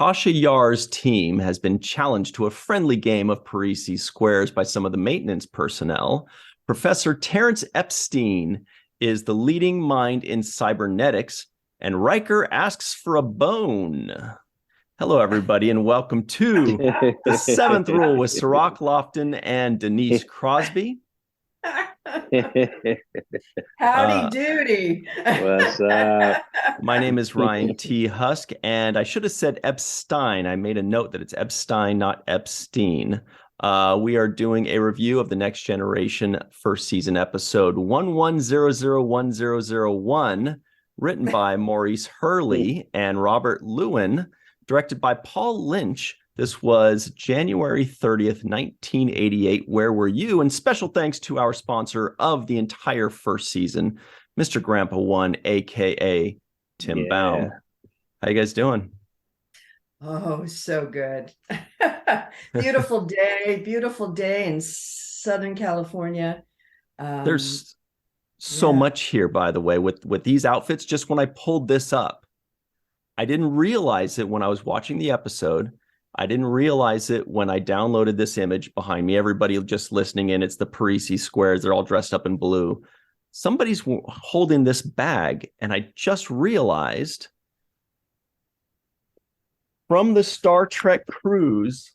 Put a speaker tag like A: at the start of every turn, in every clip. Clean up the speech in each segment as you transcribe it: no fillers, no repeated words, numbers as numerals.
A: Tasha Yar's team has been challenged to a friendly game of Parisi Squares by some of the maintenance personnel. Professor Terrence Epstein is the leading mind in cybernetics, and Riker asks for a bone. Hello, everybody, and welcome to The Seventh Rule with Cirroc Lofton and Denise Crosby.
B: Howdy doody.
C: What's up?
A: My name is Ryan T. Husk, and I should have said Epstein. I made a note that it's Epstein, not Epstein. We are doing a review of the Next Generation first season episode 11001001, written by Maurice Hurley and Robert Lewin, directed by Paul Lynch. This was January 30th, 1988. Where were you? And special thanks to our sponsor of the entire first season, Mr. Grandpa One, a.k.a. Tim Baum. How you guys doing?
B: Oh, so good. Beautiful day in Southern California.
A: There's so much here, by the way, with these outfits. Just when I pulled this up, I didn't realize it when I was watching the episode. I didn't realize it when I downloaded this image behind me. Everybody just listening in, it's the Parisi Squares. They're all dressed up in blue. Somebody's holding this bag, and I just realized from the Star Trek cruise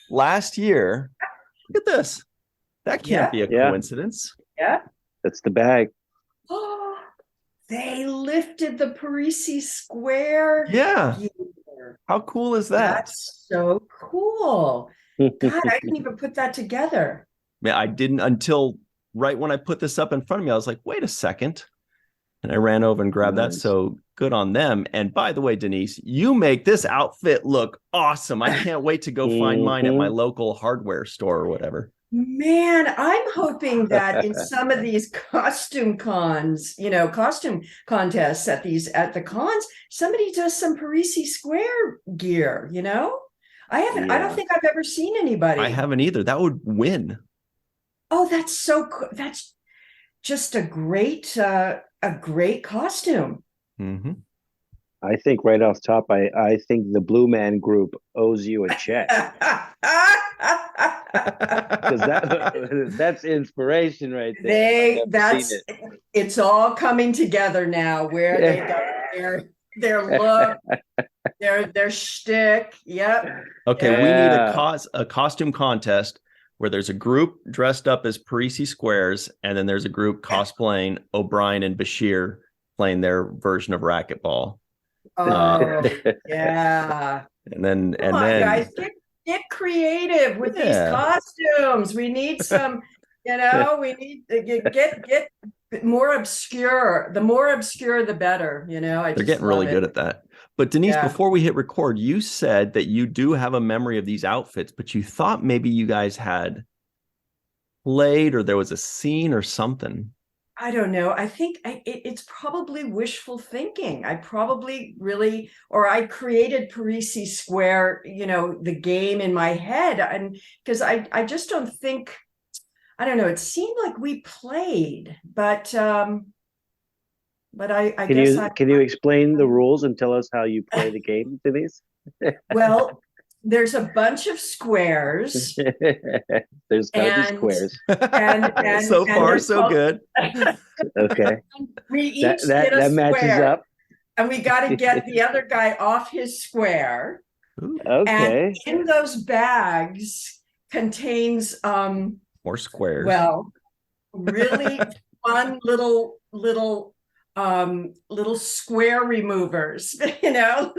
A: last year, look at this. That can't be a coincidence.
B: Yeah.
C: That's the bag.
B: Oh, they lifted the Parisi Square.
A: Yeah.
B: gear.
A: How cool is that?
B: That's so cool. God, I didn't even put that together.
A: Yeah, I didn't until right when I put this up in front of me. I was like, wait a second. And I ran over and grabbed that. So good on them. And by the way, Denise, you make this outfit look awesome. I can't wait to go find mine at my local hardware store or whatever.
B: Man, I'm hoping that in some of these costume cons, costume contests at the cons, somebody does some Parisi Square gear, I don't think I've ever seen anybody.
A: I haven't either. That would win.
B: Oh, that's so cool. That's just a great costume.
A: Mm-hmm.
C: I think right off top, I think the Blue Man Group owes you a check. Because that's inspiration right there.
B: It's all coming together now. Where they got their look, their shtick. Yep.
A: Okay, we need a costume contest where there's a group dressed up as Parisi Squares, and then there's a group cosplaying O'Brien and Bashir playing their version of racquetball.
B: Oh, yeah.
A: And
B: Come on,
A: then
B: guys, get creative with these costumes. We need some, we need to get more obscure. The more obscure, the better.
A: They're getting really good at that. But Denise, before we hit record, you said that you do have a memory of these outfits, but you thought maybe you guys had played or there was a scene or something.
B: I don't know. I think it's probably wishful thinking. I created Parisi Square, the game in my head. And because I just don't think, I don't know, it seemed like we played, but I guess
C: can you explain the rules and tell us how you play the game, Denise?
B: Well, there's a bunch of squares.
C: There's gotta be squares.
B: And
A: so far, so good.
C: Okay.
B: We each get a
C: that matches
B: square,
C: up.
B: and we got to get the other guy off his square.
C: Okay.
B: And in those bags contains
A: more squares.
B: Well, really fun little square removers, little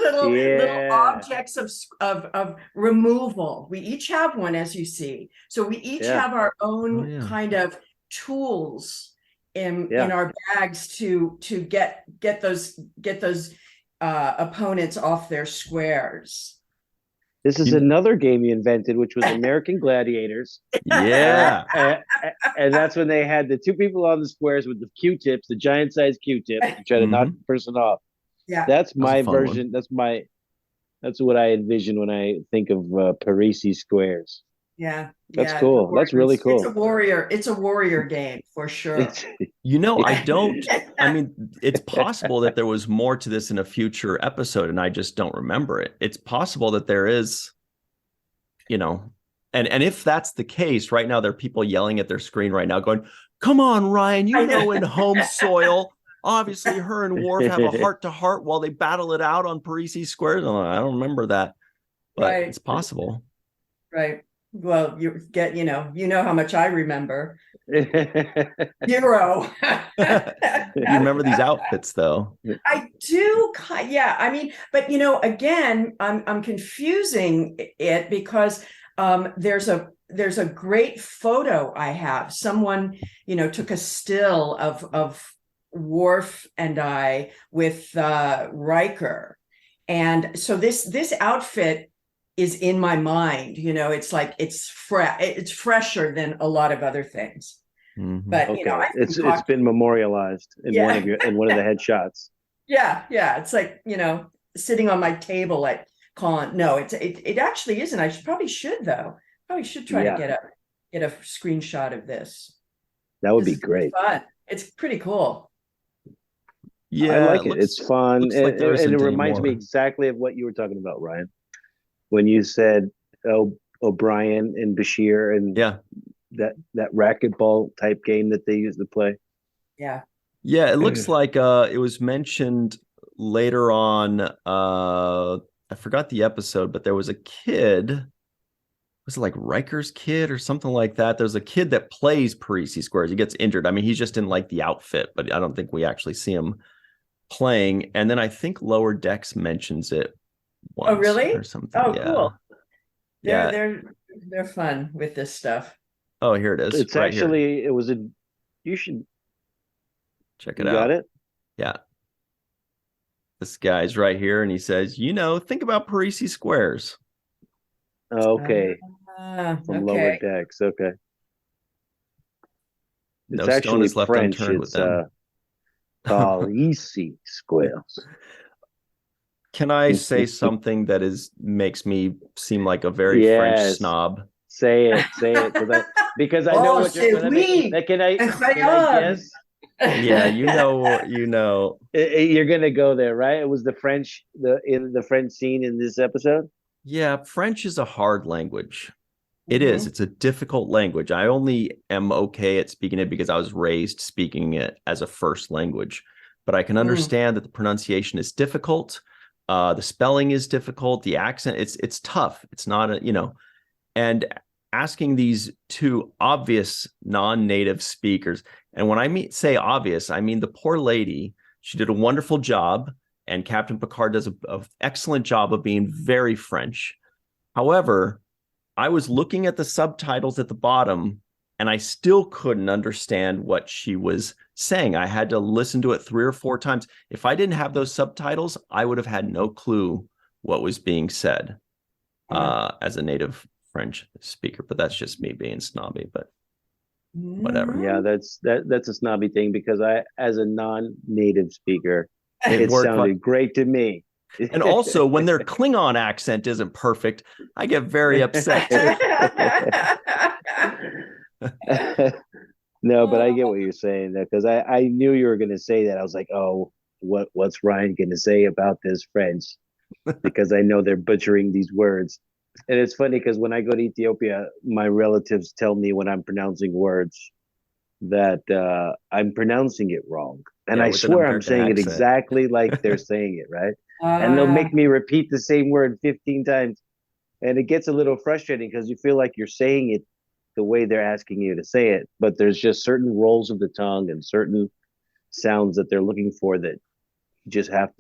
B: objects of removal. We each have one, as you see. So we each have our own kind of tools in our bags to get those opponents off their squares.
C: This is another game you invented, which was American Gladiators.
A: Yeah.
C: And that's when they had the two people on the squares with the Q-tips, the giant-sized Q-tips, to try to knock the person off.
B: Yeah.
C: That's my version. One. That's what I envision when I think of Parisi Squares.
B: Yeah.
C: That's
B: Yeah.
C: cool. That's really cool.
B: It's a warrior game for sure.
A: I mean, it's possible that there was more to this in a future episode and I just don't remember it. It's possible that there is, and if that's the case, right now there are people yelling at their screen right now going, "Come on, Ryan, in home soil, obviously her and Worf have a heart-to-heart while they battle it out on Parisi Squares." I don't remember that, but It's possible.
B: Right. Well, you how much I remember. 0.
A: You remember these outfits though.
B: I do. Yeah. I mean, but again, I'm confusing it because there's a great photo I have. Someone, took a still of Worf and I with Riker. And so this outfit is in my mind. It's like it's fresher than a lot of other things.
A: Mm-hmm.
B: But
C: okay. It's been memorialized in one of the headshots.
B: Yeah, it's like sitting on my table at Con. No, it actually isn't. I probably should though. Probably should try to get a screenshot of this.
C: That would be great.
B: Fun. It's pretty cool.
C: Yeah, I like it. It's fun, and it reminds me exactly of what you were talking about, Ryan, when you said O'Brien and Bashir and that racquetball type game that they used to play.
B: Yeah.
A: Yeah, it looks like it was mentioned later on. I forgot the episode, but there was a kid. Was it like Riker's kid or something like that? There's a kid that plays Parisi Squares. He gets injured. I mean, he's just in like the outfit, but I don't think we actually see him playing. And then I think Lower Decks mentions it once.
B: Oh, really?
A: Or something.
B: Oh, cool. They're fun with this stuff.
A: Oh, here it is.
C: It's
A: right
C: actually
A: here.
C: It was you should
A: check it out.
C: Got it?
A: Yeah. This guy's right here, and he says, think about Parisi Squares.
C: Okay. From Lower Decks. Okay. It's actually
A: left
C: French.
A: It's
C: Parisi Squares.
A: Can I say something that makes me seem like a very French snob?
C: Say it, because I know what you're going to make. Can I guess?
A: Yeah, you know.
C: You're going to go there, right? It was the French, in the French scene in this episode.
A: Yeah, French is a hard language. It is. It's a difficult language. I only am okay at speaking it because I was raised speaking it as a first language. But I can understand that the pronunciation is difficult. The spelling is difficult. The accent, it's tough. It's not and asking these two obvious non-native speakers. And when I say obvious, I mean the poor lady. She did a wonderful job, and Captain Picard does an excellent job of being very French. However, I was looking at the subtitles at the bottom, and I still couldn't understand what she was saying. I had to listen to it 3 or 4 times. If I didn't have those subtitles, I would have had no clue what was being said as a native French speaker. But that's just me being snobby, but whatever.
C: Yeah, that's a snobby thing, because I, as a non-native speaker, it sounded great to me.
A: And also, when their Klingon accent isn't perfect, I get very upset.
C: No, but I get what you're saying, because I knew you were going to say that. I was like, oh, what's Ryan going to say about this French? Because I know they're butchering these words. And it's funny because when I go to Ethiopia, my relatives tell me when I'm pronouncing words that I'm pronouncing it wrong. And I swear I'm saying it exactly like they're saying it, right? And they'll make me repeat the same word 15 times. And it gets a little frustrating because you feel like you're saying it the way they're asking you to say it. But there's just certain rolls of the tongue and certain sounds that they're looking for that you have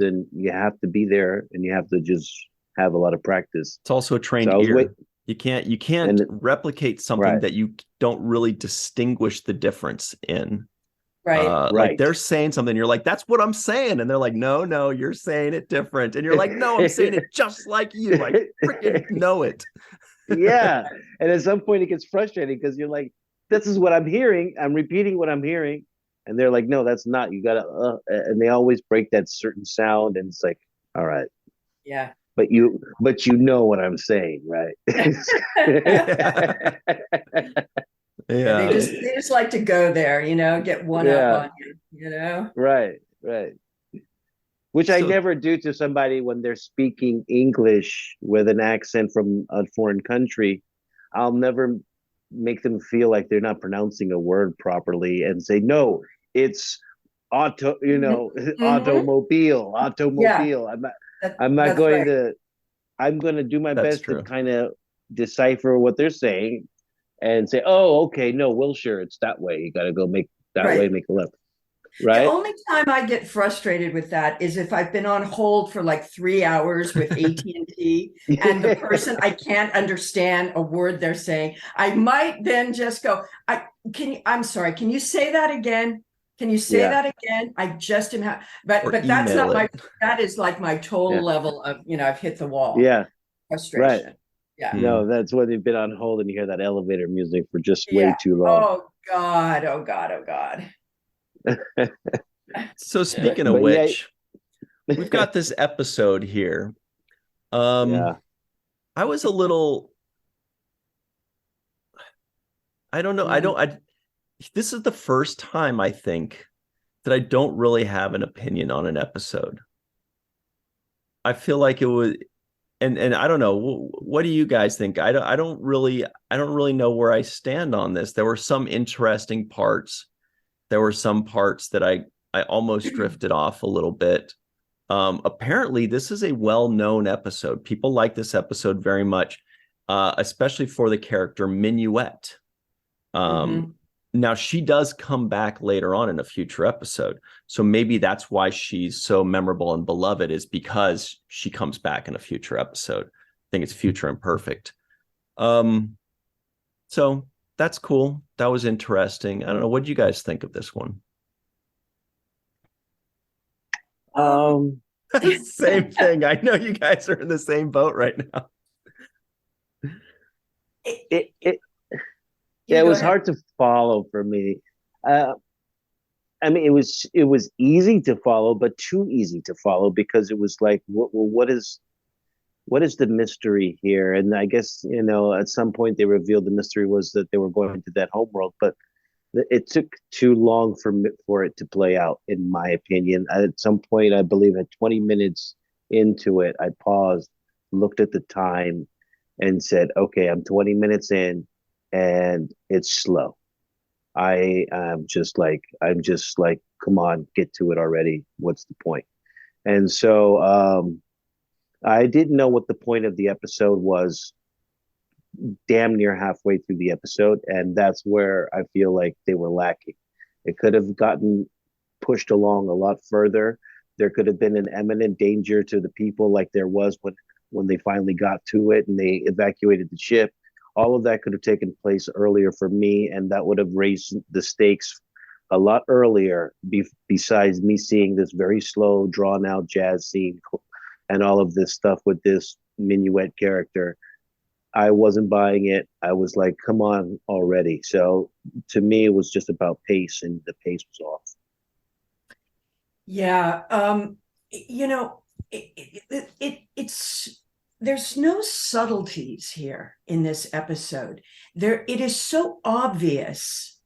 C: to be there, and you have to just have a lot of practice.
A: It's also a trained ear. You can't replicate something that you don't really distinguish the difference in.
B: Right.
A: Like they're saying something, you're like, that's what I'm saying. And they're like, no, you're saying it different. And you're like, no, I'm saying it just like you. I freaking know it.
C: Yeah. And at some point it gets frustrating because you're like, this is what I'm hearing. I'm repeating what I'm hearing. And they're like, no, that's not. You got to, and they always break that certain sound. And it's like, all right.
B: Yeah.
C: but you know what I'm saying, right?
B: Yeah,
A: Yeah.
B: they just like to go there, get one up
C: Yeah,
B: on you.
C: right. Which I
A: So
C: never do to somebody when they're speaking English with an accent from a foreign country. I'll never make them feel like they're not pronouncing a word properly and say, no, it's auto,
B: Mm-hmm. Yeah,
C: automobile. I'm not
B: that's
C: going
B: right.
C: to, I'm going to do my
A: that's
C: best to
A: true.
C: kind of decipher what they're saying and say, oh, okay, no, Wilshire, it's that way. You got to go make that way,
B: Right.
C: make a left.
B: The
C: Right.
B: only time I get frustrated with that is if I've been on hold for like 3 hours with AT&T and the person, I can't understand a word they're saying. I might then just go, I'm sorry, can you say that again? Can you say
C: Yeah.
B: that again? I just am but
A: Or
B: that's
A: email
B: not
A: it.
B: that is like my total
C: Yeah.
B: level of, I've hit the wall.
C: Yeah. Right.
B: Frustration. Yeah.
A: Hmm.
C: No, that's when you've been on hold and you hear that elevator music for just way
B: Yeah.
C: too long.
B: Oh God. Oh God. Oh God.
A: So speaking of
C: But yeah,
A: which, we've got this episode here. Um,
C: yeah.
A: I was a little, I don't know. This is the first time I think that I don't really have an opinion on an episode. I feel like it was, and I don't know. What do you guys think? I don't really know where I stand on this. There were some interesting parts. There were some parts that I almost drifted off a little bit. Apparently, this is a well-known episode. People like this episode very much, especially for the character Minuet.
B: Mm-hmm.
A: Now, she does come back later on in a future episode. So maybe that's why she's so memorable and beloved, is because she comes back in a future episode. I think it's Future Imperfect. So that's cool. That was interesting. I don't know. What do you guys think of this one?
C: Um,
A: Same thing. I know you guys are in the same boat right now.
C: it
B: You
C: it
B: go
C: was
B: ahead.
C: hard to follow for me. Uh, I mean, it was easy to follow, but too easy to follow because it was like, what is the mystery here? And I guess at some point they revealed the mystery was that they were going to that homeworld, but it took too long for it to play out, in my opinion. At some point, I believe at 20 minutes into it, I paused, looked at the time, and said, "Okay, I'm 20 minutes in, and it's slow. I'm just like, come on, get to it already. What's the point?" And so I didn't know what the point of the episode was damn near halfway through the episode, and that's where I feel like they were lacking. It could have gotten pushed along a lot further. There could have been an imminent danger to the people, like there was when they finally got to it and they evacuated the ship. All of that could have taken place earlier for me, and that would have raised the stakes a lot earlier. Besides me seeing this very slow, drawn out jazz scene and all of this stuff with this Minuet character, I wasn't buying it. I was like, come on already. So to me, it was just about pace, and the pace was off.
B: Yeah. It's there's no subtleties here in this episode. It is so obvious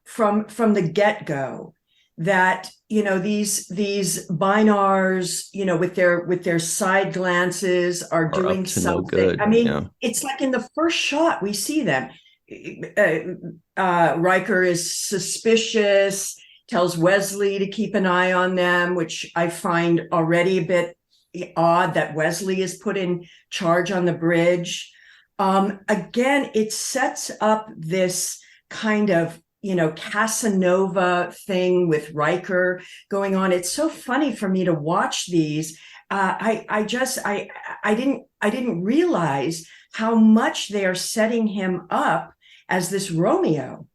B: from the get-go that these Bynars, with their side glances are
A: Are up
B: doing
A: to no
B: something.
A: good.
B: I mean,
A: Yeah.
B: it's like in the first shot we see them. Riker is suspicious, tells Wesley to keep an eye on them, which I find already a bit odd that Wesley is put in charge on the bridge. Again, it sets up this kind of Casanova thing with Riker going on. It's so funny for me to watch these. I didn't realize how much they are setting him up as this Romeo.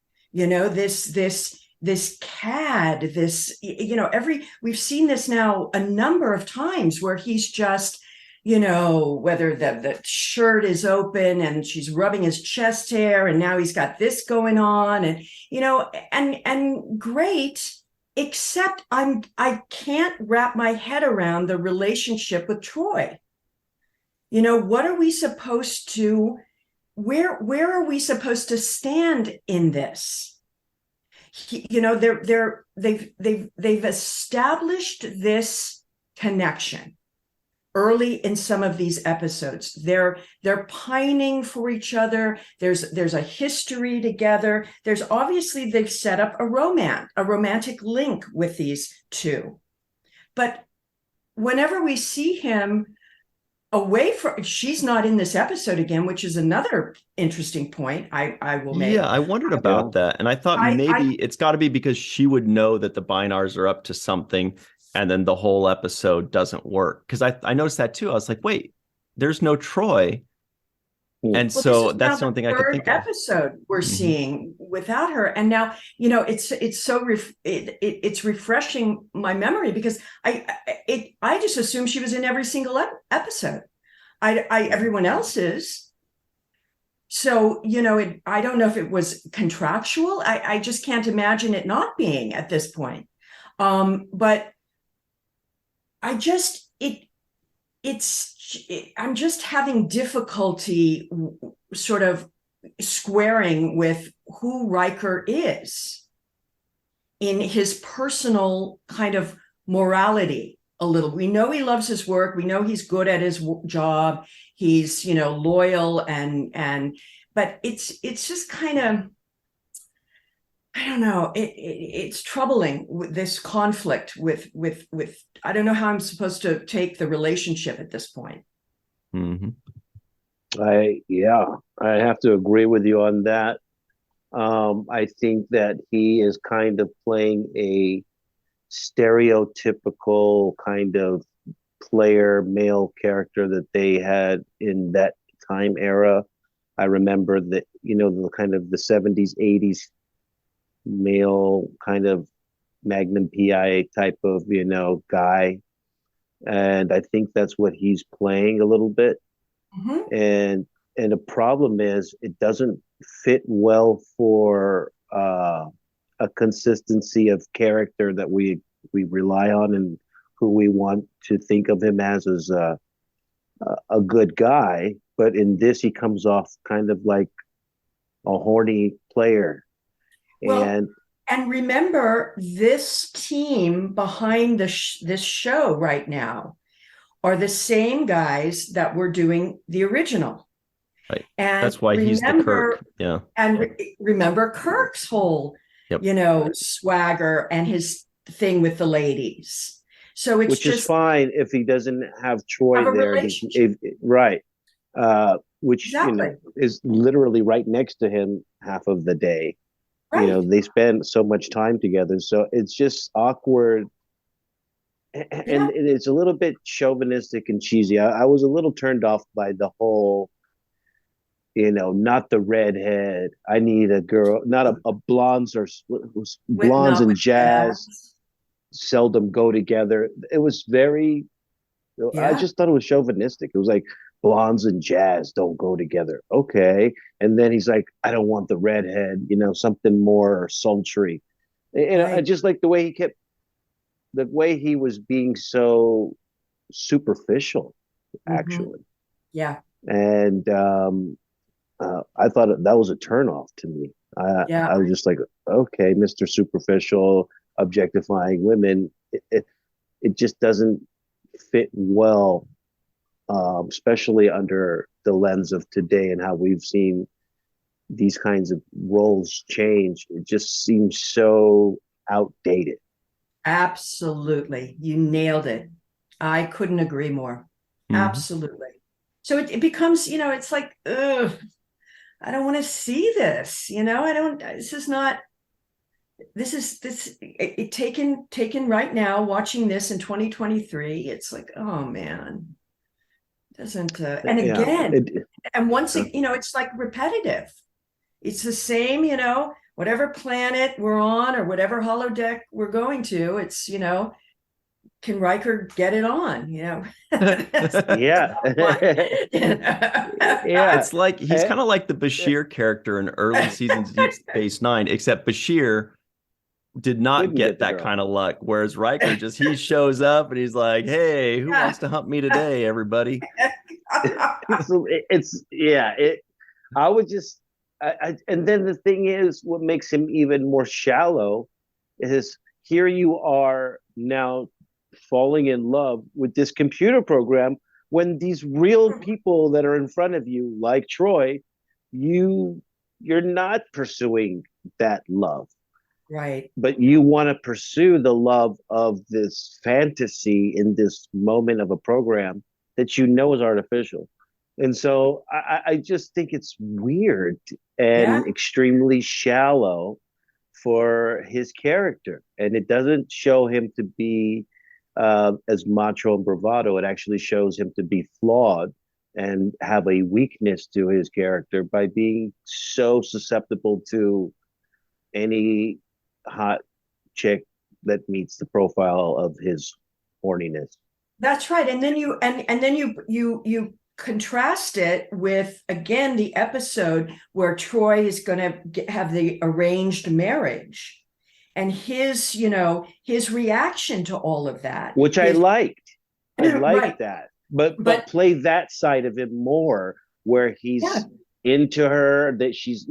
B: This cad. We've seen this now a number of times where he's just, whether the shirt is open and she's rubbing his chest hair, and now he's got this going on, and and great, except I can't wrap my head around the relationship with Troy. what are we supposed to, where are we supposed to stand in this? They've established this connection early in some of these episodes. They're pining for each other. There's a history together. There's obviously, they've set up a romantic link with these two. But whenever we see him away from, she's not in this episode again, which is another interesting point I will make.
A: Yeah, I wondered about that. And I thought maybe it's got to be because she would know that the Bynars are up to something, and then the whole episode doesn't work. Because I noticed that too. I was like, wait, there's no Troy. And so that's something I could think of.
B: Episode we're seeing without her, and now it's so it's refreshing my memory, because I just assumed she was in every single episode. Everyone else is. So I don't know if it was contractual. I just can't imagine it not being at this point. But I'm just having difficulty sort of squaring with who Riker is in his personal kind of morality a little. We know he loves his work. We know he's good at his job. He's, loyal but it's just kind of, I don't know. It's troubling with this conflict with I don't know how I'm supposed to take the relationship at this point.
A: Mm-hmm.
C: I have to agree with you on that. I think that he is kind of playing a stereotypical kind of male character that they had in that time era. I remember that, the kind of the 70s, 80s male kind of Magnum PI type of, guy. And I think that's what he's playing a little bit.
B: Mm-hmm.
C: And the problem is it doesn't fit well for a consistency of character that we rely on and who we want to think of him as a good guy. But in this, he comes off kind of like a horny player.
B: Well, and remember, this team behind this show right now are the same guys that were doing the original.
A: Right.
B: And
A: that's why he's the Kirk. Yeah.
B: And remember Kirk's whole, swagger and his thing with the ladies. So it's
C: which is fine if he doesn't have Troy there. Right. Which
B: exactly.
C: Is literally right next to him half of the day.
B: Right.
C: They spend so much time together, so it's just awkward, and it's a little bit chauvinistic and cheesy. I was a little turned off by the whole, not the redhead. I need a girl, not a blondes or blondes and jazz seldom go together. It was very. I just thought it was chauvinistic. It was like, blondes and jazz don't go together. Okay. And then he's like, I don't want the redhead, something more sultry. And I just like the way he was being so superficial, actually.
B: Yeah.
C: And I thought that was a turnoff to me. I was just like, okay, Mr. Superficial, objectifying women. It just doesn't fit well, especially under the lens of today and how we've seen these kinds of roles change. It just seems so outdated.
B: Absolutely. You nailed it. I couldn't agree more. Mm-hmm. Absolutely. So it becomes, it's like, ugh, I don't want to see this. Taken right now, watching this in 2023, it's like, oh man, doesn't, and again, and once, it's like repetitive. It's the same, whatever planet we're on or whatever holodeck we're going to, it's, can Riker get it on,
C: Yeah.
A: It's like, he's kind of like the Bashir character in early seasons of Deep Space Nine, except Bashir did not get that kind of luck. Whereas Riker he shows up and he's like, "Hey, who wants to hump me today, everybody?"
C: I would just, and then the thing is, what makes him even more shallow is here you are now falling in love with this computer program when these real people that are in front of you, like Troi, you're not pursuing that love.
B: Right.
C: But you want to pursue the love of this fantasy in this moment of a program that you know is artificial. And so I just think it's weird and extremely shallow for his character. And it doesn't show him to be as macho and bravado. It actually shows him to be flawed and have a weakness to his character by being so susceptible to any hot chick that meets the profile of his horniness.
B: That's right. And then you contrast it with, again, the episode where Troi is going to have the arranged marriage and his reaction to all of that,
C: which I liked. I liked that, but play that side of him more, where he's into her, that she's,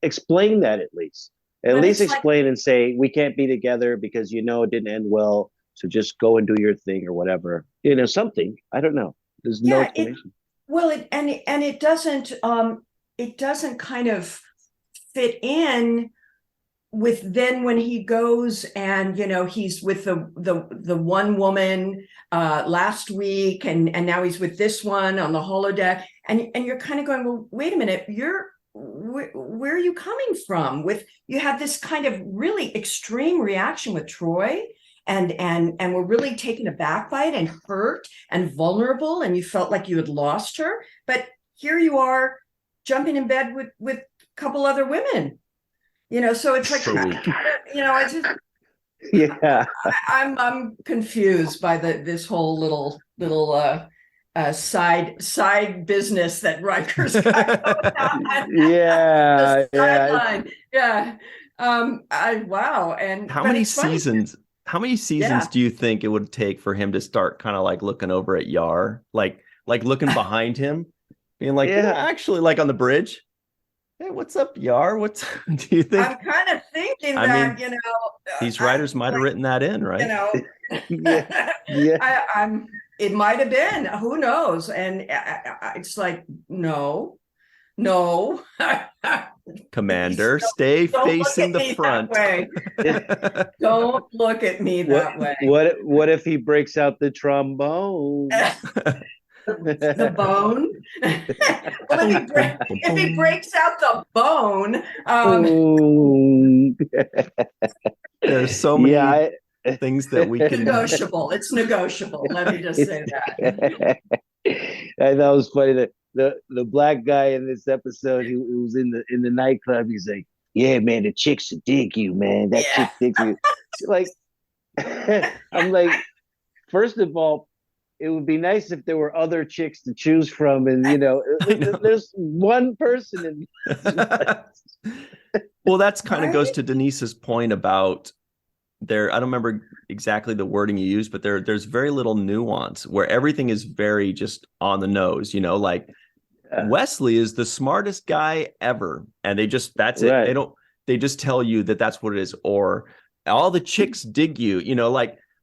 C: explain that at least. At least explain and say, we can't be together because it didn't end well. So just go and do your thing or whatever. Something. I don't know. There's no explanation.
B: It doesn't kind of fit in with then when he goes and he's with the one woman last week and now he's with this one on the holodeck and you're kind of going, well, wait a minute, where are you coming from? You have this kind of really extreme reaction with Troi, and we're really taken aback by it and hurt and vulnerable, and you felt like you had lost her. But here you are jumping in bed with a couple other women, so it's like, I just, I'm confused by this whole little side business that Riker's got going on. Wow. And
A: how many seasons do you think it would take for him to start kind of like looking over at Yar, like looking behind him, being like, actually, like on the bridge, hey, what's up, Yar? Do you think?
B: I'm kind of thinking
A: these writers might have written that in, right?
B: It might have been, who knows? And it's like, no.
A: Commander, stay facing the front.
B: Don't look at me that way.
C: What if he breaks out the trombone?
B: The bone? Well, if he breaks out the bone,
A: there's so many things that we can
B: negotiable. It's negotiable. Let me just say that.
C: And that was funny that the black guy in this episode who was in the nightclub, he's like, yeah, man, the chicks dig you, man. That chick digs you. Like, I'm like, first of all, it would be nice if there were other chicks to choose from, and there's one person in.
A: Well, that's kind of goes to Denise's point about there. I don't remember exactly the wording you used, but there's very little nuance where everything is very just on the nose. Wesley is the smartest guy ever, and that's it. They just tell you that that's what it is, or all the chicks dig you.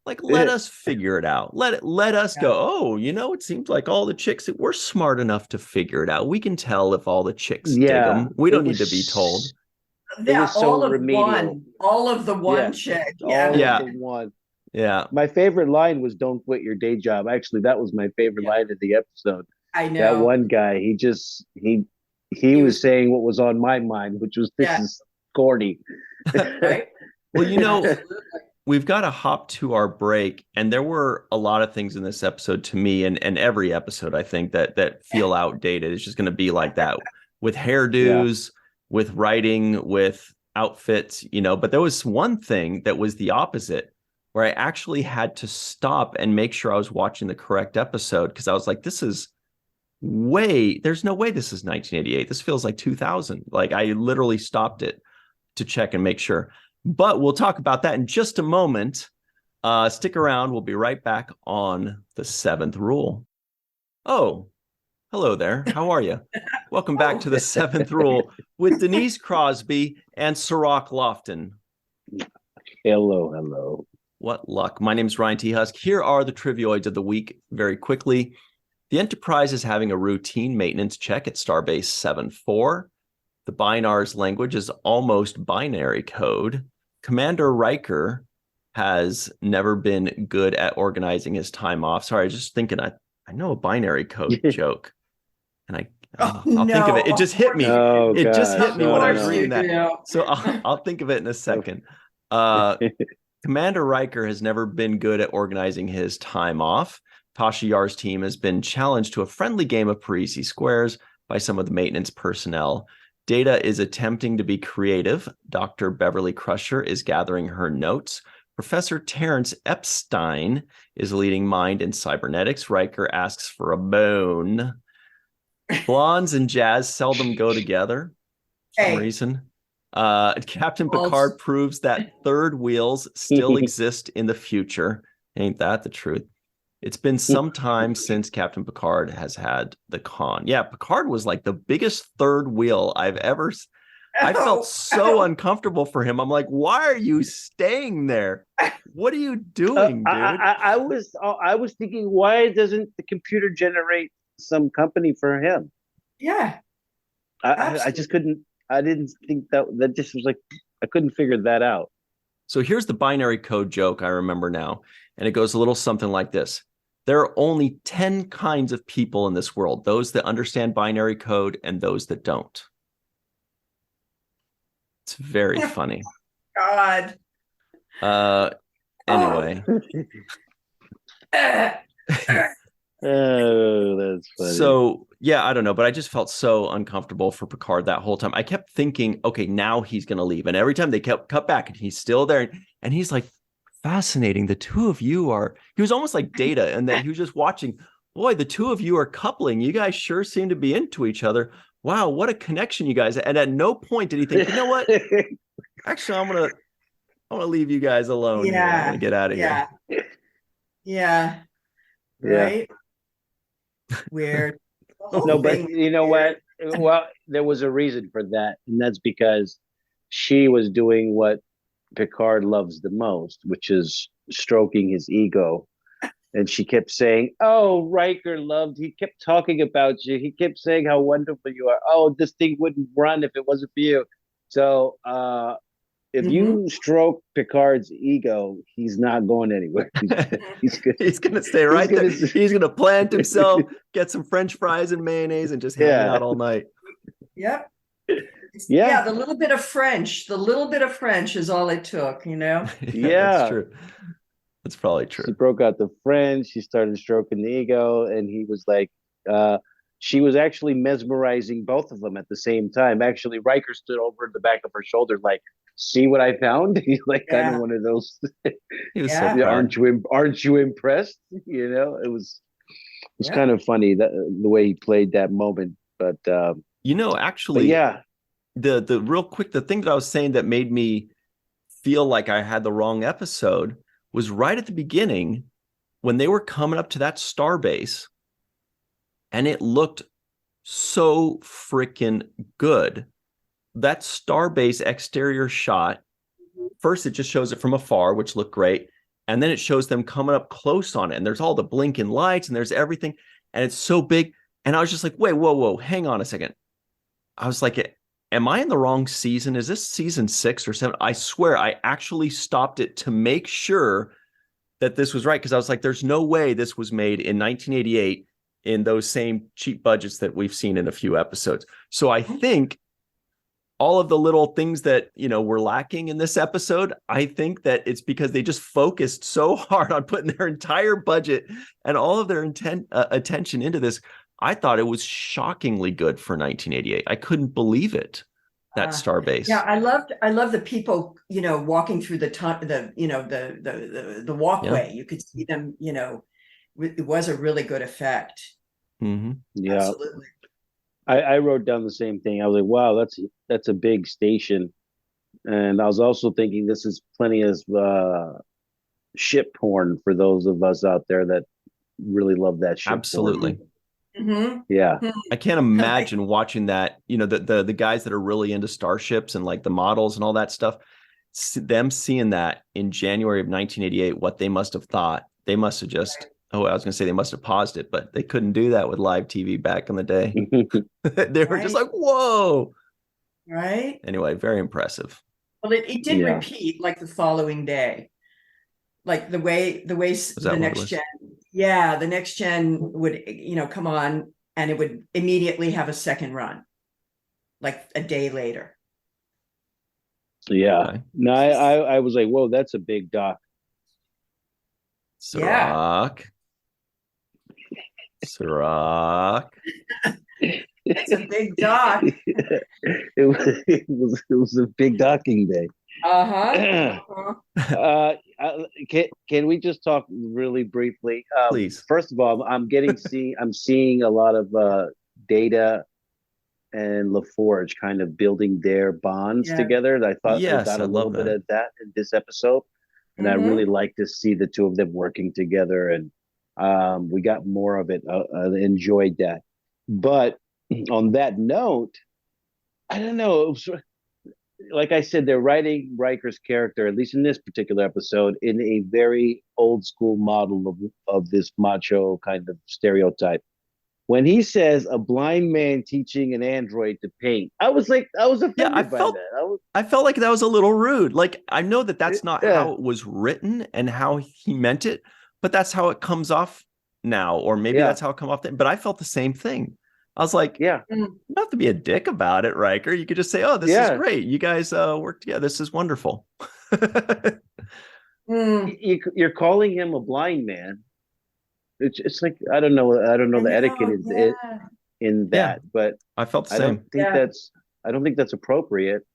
A: Let us figure it out. Let us go. Oh, it seems like all the chicks, we're smart enough to figure it out. We can tell if all the chicks dig them. We don't need to be told.
B: Yeah, all of the one chick.
C: One.
A: Yeah.
C: My favorite line was "Don't quit your day job." Actually, that was my favorite line of the episode.
B: I know
C: that one guy. He was saying what was on my mind, which was this is corny.
B: Right.
A: Well, we've got to hop to our break, and there were a lot of things in this episode to me, and every episode I think that feel outdated. It's just going to be like that with hairdos, with writing, with outfits, but there was one thing that was the opposite, where I actually had to stop and make sure I was watching the correct episode, because I was like, there's no way this is 1988. This feels like 2000. Like, I literally stopped it to check and make sure. But we'll talk about that in just a moment. Stick around. We'll be right back on the seventh rule. Oh, hello there. How are you? Welcome back to the seventh rule with Denise Crosby and Cirroc Lofton.
C: Hello.
A: What luck. My name is Ryan T. Husk. Here are the trivioids of the week very quickly. The Enterprise is having a routine maintenance check at Starbase 7-4. The Binars language is almost binary code. Commander Riker has never been good at organizing his time off. Sorry, I was just thinking, I know a binary code joke. And I'll think of it. It just hit me. Just hit me when I was reading that. So I'll think of it in a second. Commander Riker has never been good at organizing his time off. Tasha Yar's team has been challenged to a friendly game of Parisi Squares by some of the maintenance personnel. Data is attempting to be creative. Dr. Beverly Crusher is gathering her notes. Professor Terrence Epstein is a leading mind in cybernetics. Riker asks for a bone. Blondes and jazz seldom go together for some reason. Captain Picard proves that third wheels still exist in the future. Ain't that the truth? It's been some time since Captain Picard has had the con. Yeah, Picard was like the biggest third wheel I've ever. I felt so uncomfortable for him. I'm like, why are you staying there? What are you doing, dude?
C: I was thinking, why doesn't the computer generate some company for him?
B: Yeah,
C: I just couldn't. I didn't think that just was like, I couldn't figure that out.
A: So here's the binary code joke I remember now, and it goes a little something like this. There are only 10 kinds of people in this world, those that understand binary code and those that don't. It's very funny.
B: God.
A: Anyway.
C: Oh, that's funny.
A: So, yeah, I don't know, but I just felt so uncomfortable for Picard that whole time. I kept thinking, okay, now he's going to leave. And every time they kept cut back and he's still there. And he's like, fascinating. The two of you are, he was almost like Data, and that he was just watching, boy, the two of you are coupling. You guys sure seem to be into each other. Wow, what a connection you guys. And at no point did he think, you know what? Actually, I want to leave you guys alone. Yeah. I'm going to get out of here.
B: Yeah. Right. Weird.
C: No, but you know what? Well, there was a reason for that. And that's because she was doing what Picard loves the most, which is stroking his ego. And she kept saying, oh, Riker he kept talking about you. He kept saying how wonderful you are. Oh, this thing wouldn't run if it wasn't for you. So if you stroke Picard's ego, he's not going anywhere. He's
A: going to stay right there. He's going to plant himself, get some French fries and mayonnaise, and just hang out all night.
B: Yep. Yeah, the little bit of French is all it took, you know?
C: Yeah.
A: That's true. That's probably true.
C: She broke out the French. She started stroking the ego, and he was like, she was actually mesmerizing both of them at the same time. Actually, Riker stood over the back of her shoulder, like, see what I found? He's like kind of one of those.
A: He was so proud.
C: Aren't you impressed? You know, it was kind of funny the way he played that moment. But
A: actually, the real quick, the thing that I was saying that made me feel like I had the wrong episode was right at the beginning when they were coming up to that starbase, and it looked so freaking good. That starbase exterior shot, first it just shows it from afar, which looked great, and then it shows them coming up close on it, and there's all the blinking lights and there's everything, and it's so big. And I was just like, wait, whoa, hang on a second. I was like, am I in the wrong season? Is this season 6 or 7? I swear I actually stopped it to make sure that this was right, because I was like, there's no way this was made in 1988 in those same cheap budgets that we've seen in a few episodes. So I think all of the little things that, were lacking in this episode, I think that it's because they just focused so hard on putting their entire budget and all of their attention into this. I thought it was shockingly good for 1988. I couldn't believe it. That starbase.
B: Yeah, I love the people, walking through the walkway. Yeah. You could see them, it was a really good effect.
C: Mm-hmm. Yeah, absolutely. I wrote down the same thing. I was like, wow, that's a big station. And I was also thinking this is plenty of ship porn for those of us out there that really love that ship
A: Absolutely.
C: porn.
B: Mm-hmm.
C: Yeah.
A: I can't imagine watching that, the guys that are really into starships and like the models and all that stuff, them seeing that in January of 1988, what they must have thought. They must have just, I was going to say they must have paused it, but they couldn't do that with live TV back in the day. They were just like, whoa.
B: Right.
A: Anyway, very impressive.
B: Well, it did repeat like the following day. Like the way the next gen, the next gen would, come on and it would immediately have a second run, like a day later.
C: Yeah. Okay. No, I was like, whoa, that's a big doc.
A: Sirach.
B: It's a big doc.
C: it was a big docking day. Can we just talk really briefly?
A: Please.
C: First of all, I'm seeing a lot of Data and LaForge kind of building their bonds together. And I thought I got a little bit of that in this episode, and I really like to see the two of them working together. And we got more of it. I enjoyed that. But on that note, I don't know. Like I said, they're writing Riker's character, at least in this particular episode, in a very old school model of this macho kind of stereotype. When he says a blind man teaching an android to paint, I was offended by that.
A: I felt like that was a little rude. Like, I know that that's not how it was written and how he meant it, but that's how it comes off now, or maybe that's how it come off. But I felt the same thing. I was like, you don't have to be a dick about it, Riker. You could just say, oh, this is great. You guys work together. This is wonderful.
C: You're calling him a blind man. It's like, I don't know the etiquette in that, but
A: I felt the same.
C: I don't think that's appropriate.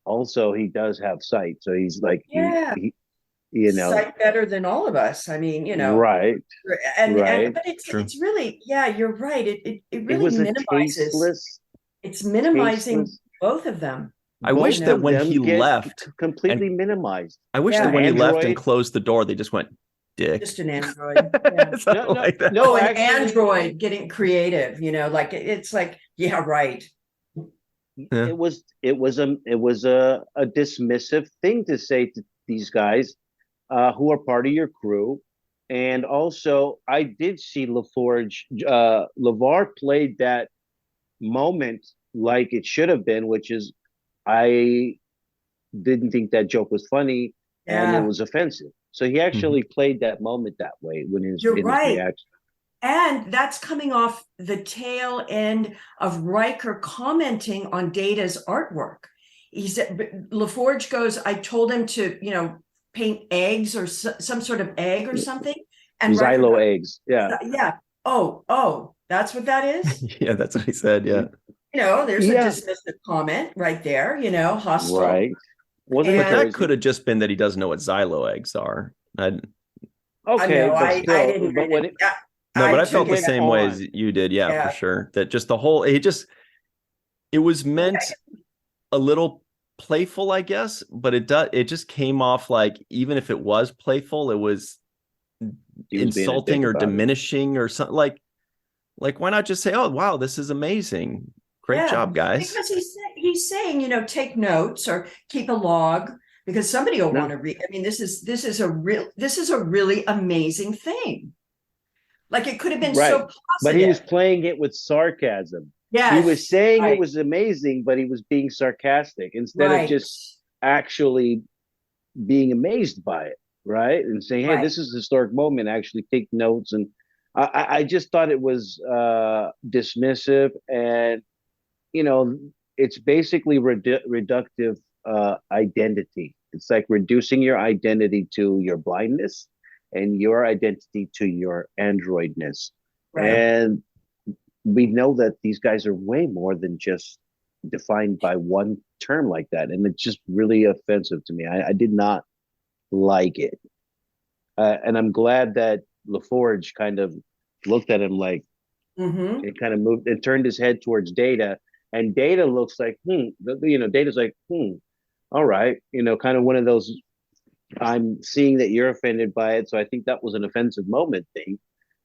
C: Also, he does have sight, so he's like,
B: sight better than all of us. I mean,
C: right.
B: But it's really, you're right. It really minimizes. It's minimizing both of them.
A: I wish that when he left,
C: completely minimized.
A: I wish that when he left and closed the door, they just went, dick.
B: Just an android. An android getting creative. Like it's like, right.
C: It was a dismissive thing to say to these guys who are part of your crew. And also, I did see LaForge. LeVar played that moment like it should have been, which is, I didn't think that joke was funny and it was offensive. So he actually played that moment that way when his reaction.
B: And that's coming off the tail end of Riker commenting on Data's artwork. He said, LaForge goes, I told him to, paint eggs or some sort of egg or something. And
C: Xylo eggs. Yeah.
B: Yeah. Oh, that's what that is?
A: Yeah, that's what he said. Yeah.
B: There's a dismissive comment right there, hostile.
C: Right.
A: But that could have just been that he doesn't know what Xylo eggs are.
C: Okay.
B: I didn't.
A: But I felt the same way as you did. Yeah, for sure. That just the whole, it was meant a little playful, I guess, but it just came off like, even if it was playful, it was insulting or diminishing or something. Like why not just say, oh, wow, this is amazing. Great job, guys.
B: Because he's saying, take notes or keep a log, because somebody will want to read. I mean, this is a really amazing thing. Like, it could have been so positive.
C: But he was playing it with sarcasm.
B: Yeah,
C: he was saying it was amazing, but he was being sarcastic instead of just actually being amazed by it, right? And saying, hey, this is a historic moment. Actually take notes. And I just thought it was dismissive, and it's basically reductive identity. It's like reducing your identity to your blindness and your identity to your androidness. Right. And we know that these guys are way more than just defined by one term like that. And it's just really offensive to me. I did not like it. And I'm glad that LaForge kind of looked at him like, it kind of moved and turned his head towards Data And Data looks like, Data's like, all right, kind of one of those. I'm seeing that you're offended by it, so I think that was an offensive moment thing.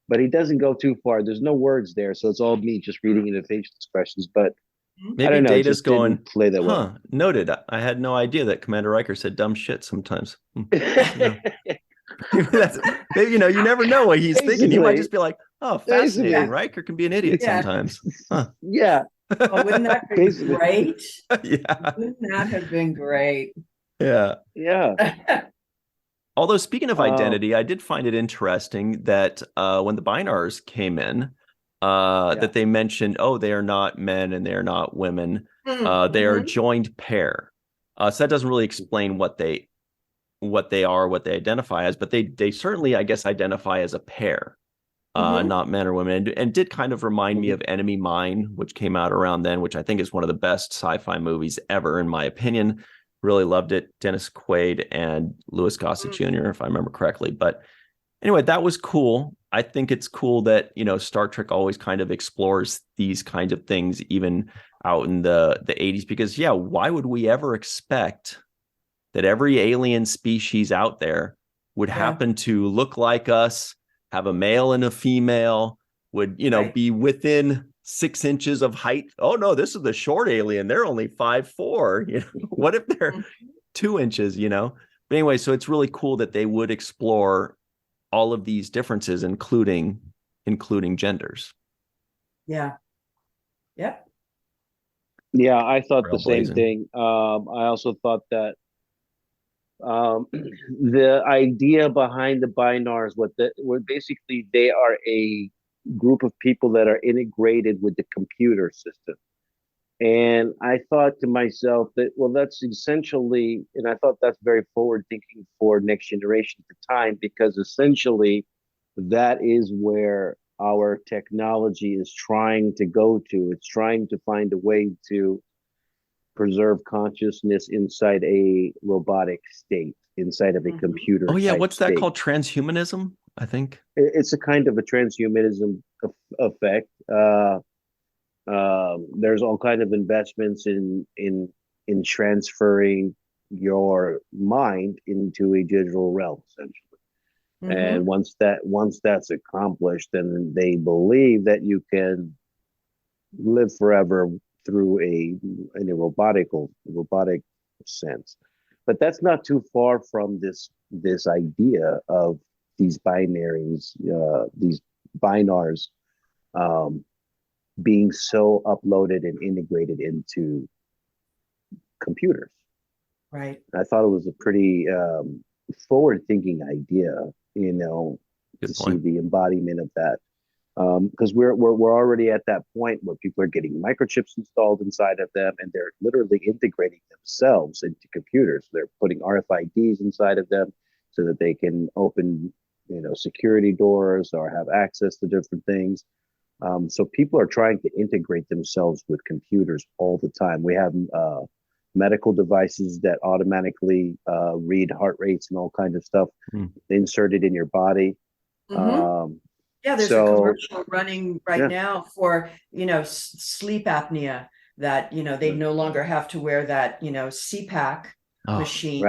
C: But he doesn't go too far. There's no words there, so it's all me just reading into facial expressions. But
A: maybe
C: I don't know,
A: Data's going,
C: didn't play that well.
A: Noted. I had no idea that Commander Riker said dumb shit sometimes. That's, maybe, you never know what he's thinking. He might just be like, oh, fascinating. Riker can be an idiot sometimes. Huh.
C: Yeah.
B: Oh, wouldn't that be great?
A: Yeah.
B: Wouldn't that have been great?
A: Yeah.
C: Yeah.
A: Although, speaking of identity, I did find it interesting that when the Bynars came in, that they mentioned, they are not men and they are not women. They are a joined pair. So that doesn't really explain what they are, what they identify as, but they certainly, I guess, identify as a pair, not men or women, and did kind of remind me of Enemy Mine, which came out around then, which I think is one of the best sci-fi movies ever, in my opinion. Really loved it. Dennis Quaid and Louis Gossett Jr., if I remember correctly. But anyway, that was cool. I think it's cool that, Star Trek always kind of explores these kinds of things, even out in the 80s, because why would we ever expect that every alien species out there would happen to look like us, have a male and a female, would, be within 6 inches of height? Oh no, this is the short alien. They're only 5'4". What if they're 2 inches? But anyway, so it's really cool that they would explore all of these differences, including genders.
B: Yeah. Yep.
C: Yeah, I thought the same thing. I also thought that the idea behind the Bynars, what basically they are a group of people that are integrated with the computer system. And I thought to myself that, well, that's essentially, and I thought that's very forward thinking for Next Generation at the time, because essentially that is where our technology is trying to go to. It's trying to find a way to preserve consciousness inside a robotic state, inside of a computer.
A: Oh yeah, what's that called? Transhumanism, I think.
C: It's a kind of a transhumanism effect. There's all kind of investments in transferring your mind into a digital realm, essentially. And once that's accomplished, then they believe that you can live forever through in a robotic sense. But that's not too far from this idea of these binaries, these Bynars, being so uploaded and integrated into computers.
B: Right.
C: I thought it was a pretty forward-thinking idea, to see the embodiment of that. Because we're already at that point where people are getting microchips installed inside of them, and they're literally integrating themselves into computers. They're putting RFIDs inside of them so that they can open, security doors or have access to different things. So people are trying to integrate themselves with computers all the time. We have medical devices that automatically read heart rates and all kinds of stuff inserted in your body.
B: Yeah, there's a commercial running right now for, sleep apnea, that, they no longer have to wear that, CPAP machine,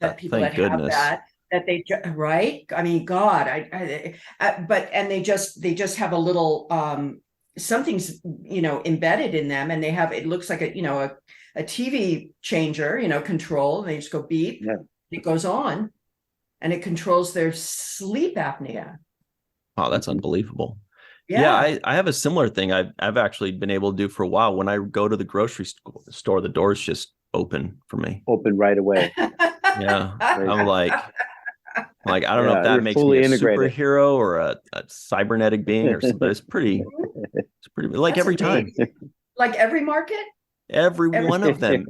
B: that people that have that they, right? I mean, God, and they just have a little, something's, embedded in them, and they have, it looks like a TV changer, control. They just go beep, it goes on, and it controls their sleep apnea.
A: Wow, that's unbelievable. Yeah, I have a similar thing I've actually been able to do for a while. When I go to the grocery store, the doors just open for me.
C: Open right away.
A: Yeah. I'm like, I don't know if that makes me a superhero or a cybernetic being or something, but it's pretty like every time.
B: Like every market?
A: Every one of them,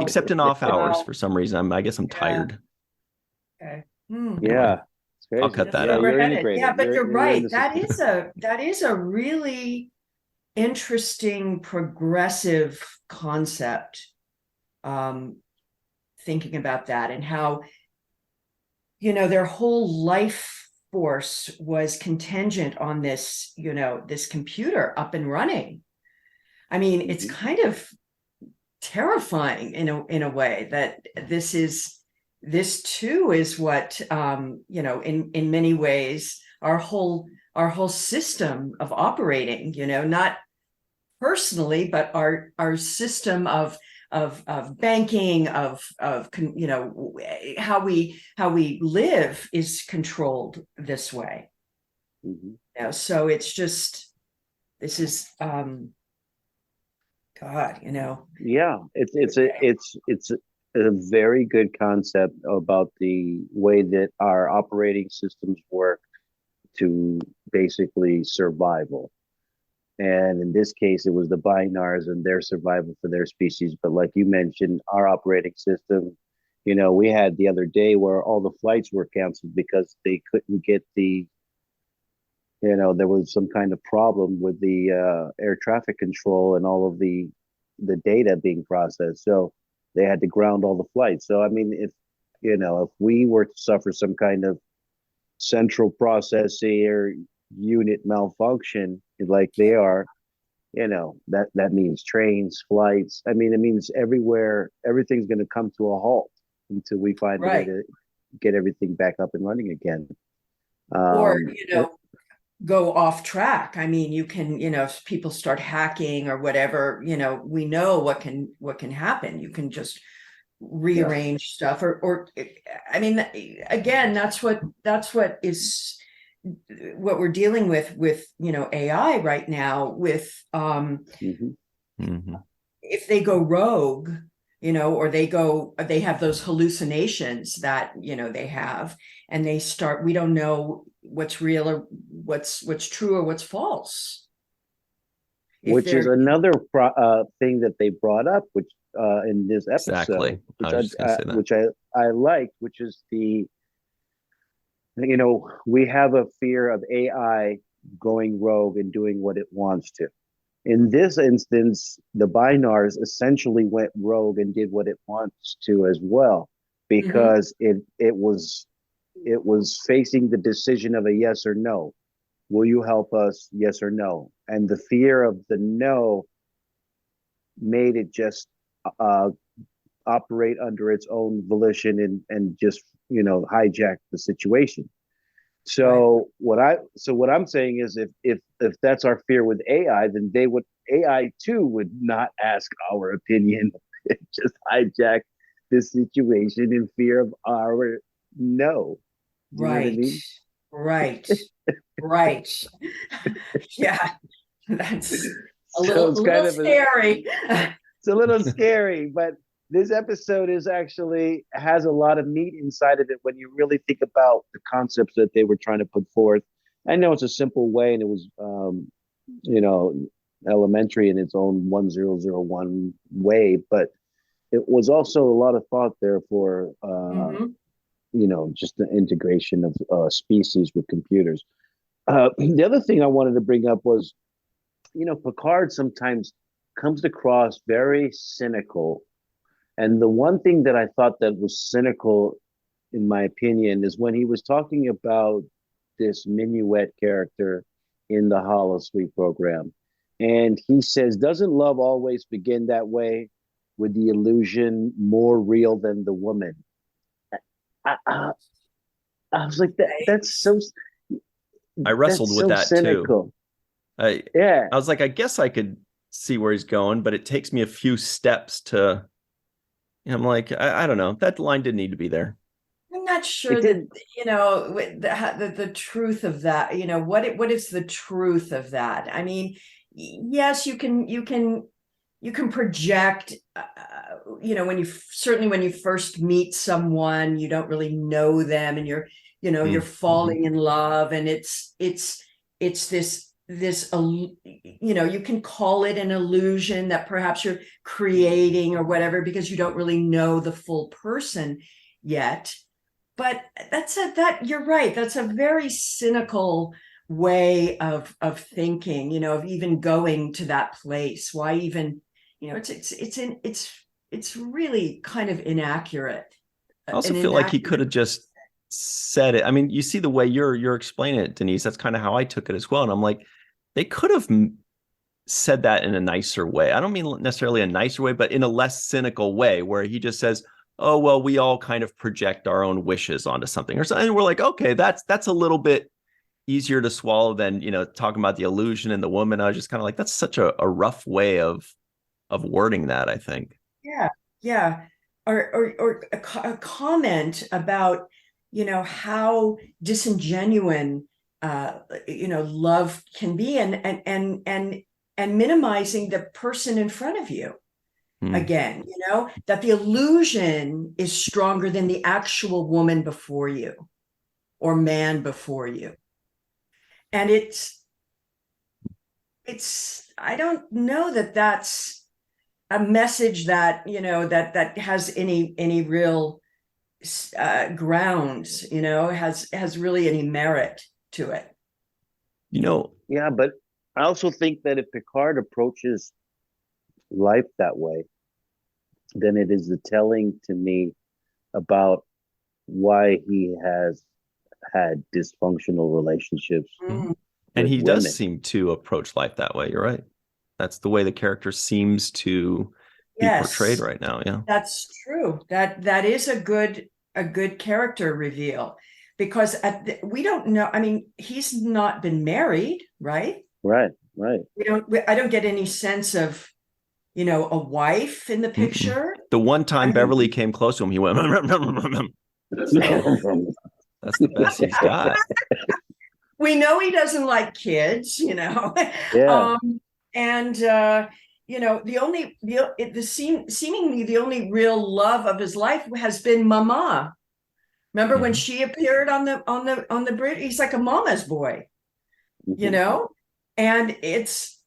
A: except in off hours for some reason. I guess I'm tired.
B: Okay.
C: Yeah.
A: I'll cut that out.
B: Yeah, but you're right. That is a really interesting progressive concept. Thinking about that and how, their whole life force was contingent on this, this computer up and running. I mean, it's kind of terrifying in a way that this too is what in many ways our whole system of operating, not personally, but our system of banking, of how we live is controlled this way. So it's just, this is God,
C: Yeah, it's a very good concept about the way that our operating systems work to basically survival. And in this case, it was the Binars and their survival for their species. But like you mentioned, our operating system, we had the other day where all the flights were canceled because they couldn't get there was some kind of problem with the air traffic control and all of the data being processed. So they had to ground all the flights. So, I mean, if we were to suffer some kind of central processing or unit malfunction like they are, that means trains, flights. I mean, it means everywhere, everything's going to come to a halt until we find a way to get everything back up and running again.
B: Or, go off track. I mean, you can, if people start hacking or whatever, we know what can happen. You can just rearrange stuff or I mean, again, that's what is what we're dealing with AI right now with if they go rogue, or they have those hallucinations that they have, and they start, we don't know what's real or what's true or what's false.
C: Which is another thing that they brought up, which in this episode, which I liked, which is we have a fear of AI going rogue and doing what it wants to. In this instance, the Binars essentially went rogue and did what it wants to as well, because it was facing the decision of a yes or no. Will you help us? Yes or no? And the fear of the no made it just operate under its own volition and just hijack the situation. So what I'm saying is if that's our fear with AI, then AI too would not ask our opinion. It just hijack the situation in fear of our no.
B: Right. Right. Yeah. That's a little scary.
C: It's a little scary, but this episode has a lot of meat inside of it when you really think about the concepts that they were trying to put forth. I know it's a simple way, and it was, elementary in its own 1001 way, but it was also a lot of thought there for, just the integration of species with computers. The other thing I wanted to bring up was, Picard sometimes comes across very cynical. And the one thing that I thought that was cynical, in my opinion, is when he was talking about this Minuet character in the Holosuite program. And he says, doesn't love always begin that way, with the illusion more real than the woman? I was like, that's so...
A: I wrestled with that cynical. Too. I was like, I guess I could see where he's going, but it takes me a few steps to... I'm like, I don't know. That line didn't need to be there.
B: I'm not sure that, the truth of that, what is the truth of that? I mean, yes, you can project, when you first meet someone, you don't really know them, and you're falling in love, and it's this you can call it an illusion that perhaps you're creating or whatever, because you don't really know the full person yet. But you're right. That's a very cynical way of thinking, of even going to that place. Why even, it's really kind of inaccurate.
A: I also feel like he could have just said it. I mean, you see the way you're explaining it, Denise, that's kind of how I took it as well. And I'm like, they could have said that in a nicer way. I don't mean necessarily a nicer way, but in a less cynical way, where he just says, oh, well, we all kind of project our own wishes onto something or something. And we're like, okay, that's a little bit easier to swallow than, talking about the illusion and the woman. I was just kind of like, that's such a rough way of wording that, I think.
B: Yeah. Yeah. Or a comment about, how disingenuous, love can be, and minimizing the person in front of you. Again, that the illusion is stronger than the actual woman before you or man before you. And it's, I don't know that that's a message that, that has any real grounds, has really any merit to it.
C: Yeah, but I also think that if Picard approaches life that way, then it is the telling to me about why he has had dysfunctional relationships.
A: And he does seem to approach life that way. You're right. That's the way the character seems to be portrayed right now. Yeah,
B: that's true. That is a good character reveal, because we don't know. I mean, he's not been married, right?
C: Right.
B: I don't get any sense of, a wife in the picture.
A: The one time Beverly came close to him, he went. That's the best he's got.
B: We know he doesn't like kids,
C: Yeah.
B: And seemingly the only real love of his life has been Mama. Remember when she appeared on the bridge? He's like a mama's boy, and it's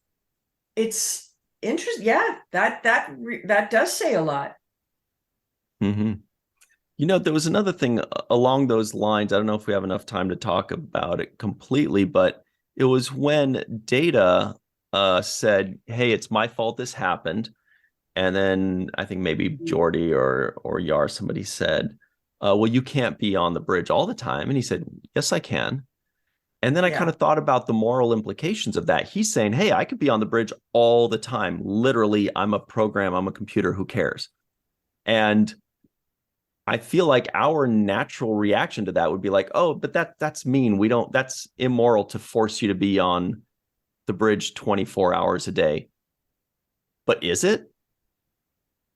B: interesting. Yeah, that does say a lot.
A: There was another thing along those lines. I don't know if we have enough time to talk about it completely, but it was when Data said, hey, it's my fault this happened. And then I think maybe Geordi or Yar, somebody said, well, you can't be on the bridge all the time. And he said, yes, I can. And then I kind of thought about the moral implications of that. He's saying, hey, I could be on the bridge all the time. Literally, I'm a program, I'm a computer, who cares? And I feel like our natural reaction to that would be like, oh, but that's mean. That's immoral to force you to be on the bridge 24 hours a day. But is it?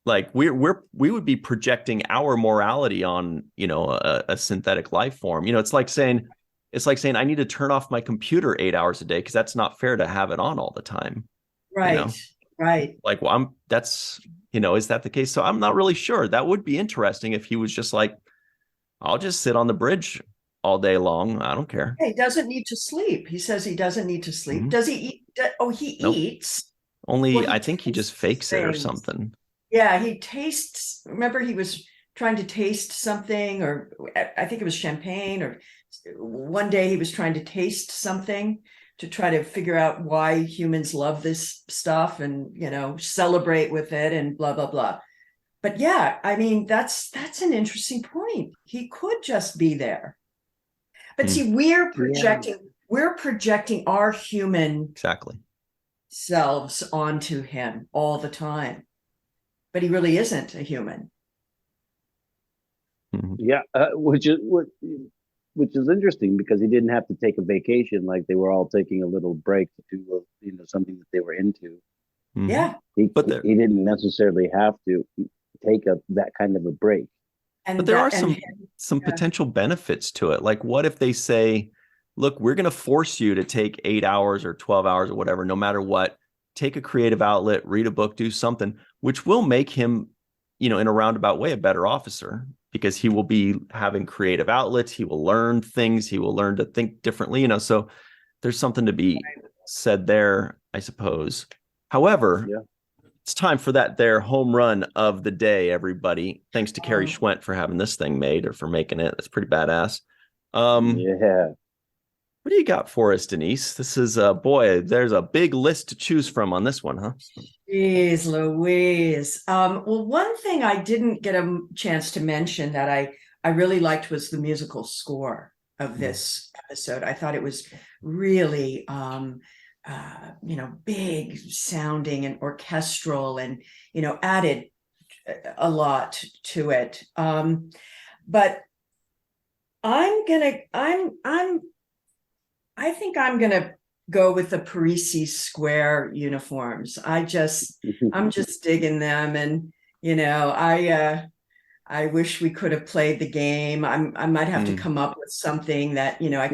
A: Like we would be projecting our morality on, a synthetic life form. It's like saying I need to turn off my computer 8 hours a day because that's not fair to have it on all the time.
B: Right. Right.
A: Like, well, is that the case? So I'm not really sure. That would be interesting if he was just like, I'll just sit on the bridge all day long. I don't care.
B: He doesn't need to sleep. He says he doesn't need to sleep. Does he eat? He eats.
A: Only I think he just fakes it or something.
B: Yeah, he tastes. Remember, he was trying to taste something, or I think it was champagne, or one day he was trying to taste something to try to figure out why humans love this stuff and, celebrate with it and blah, blah, blah. But yeah, I mean, that's an interesting point. He could just be there. But see, we're projecting our human selves onto him all the time. But he really isn't a human.
C: Yeah, which is interesting, because he didn't have to take a vacation like they were all taking a little break to do something that they were into.
B: Yeah,
C: he didn't necessarily have to take that kind of a break.
A: But there are some potential benefits to it. Like, what if they say, look, we're going to force you to take 8 hours or 12 hours or whatever, no matter what, take a creative outlet, read a book, do something, which will make him, in a roundabout way, a better officer, because he will be having creative outlets. He will learn things. He will learn to think differently, so there's something to be said there, I suppose. However, it's time for their home run of the day, everybody. Thanks to Carrie Schwent for having this thing made, or for making it. That's pretty badass. What do you got for us, Denise? This is boy, there's a big list to choose from on this one, huh?
B: Jeez Louise. Well, one thing I didn't get a chance to mention that I really liked was the musical score of this episode. I thought it was really big sounding and orchestral, and added a lot to it. But I think I'm gonna go with the Parisi Square uniforms. I'm just digging them, and I wish we could have played the game. I might have to come up with something that I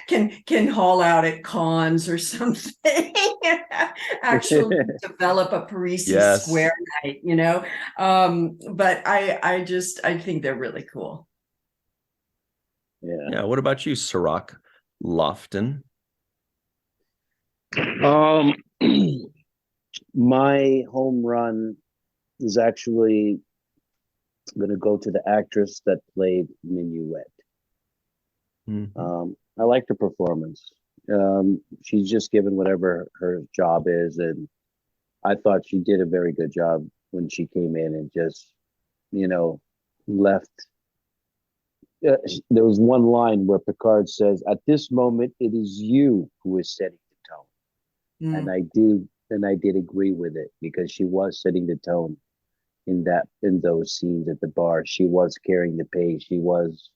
B: can haul out at cons or something. Actually, develop a Parisi Square night. But I think they're really cool.
A: Yeah. What about you, Cirroc Lofton?
C: My home run is actually going to go to the actress that played Minuet. I liked her performance. She's just given whatever her job is, and I thought she did a very good job when she came in and just, left. There was one line where Picard says, "At this moment, it is you who is setting the tone," and I did agree with it, because she was setting the tone in those scenes at the bar. She was carrying the pace. She was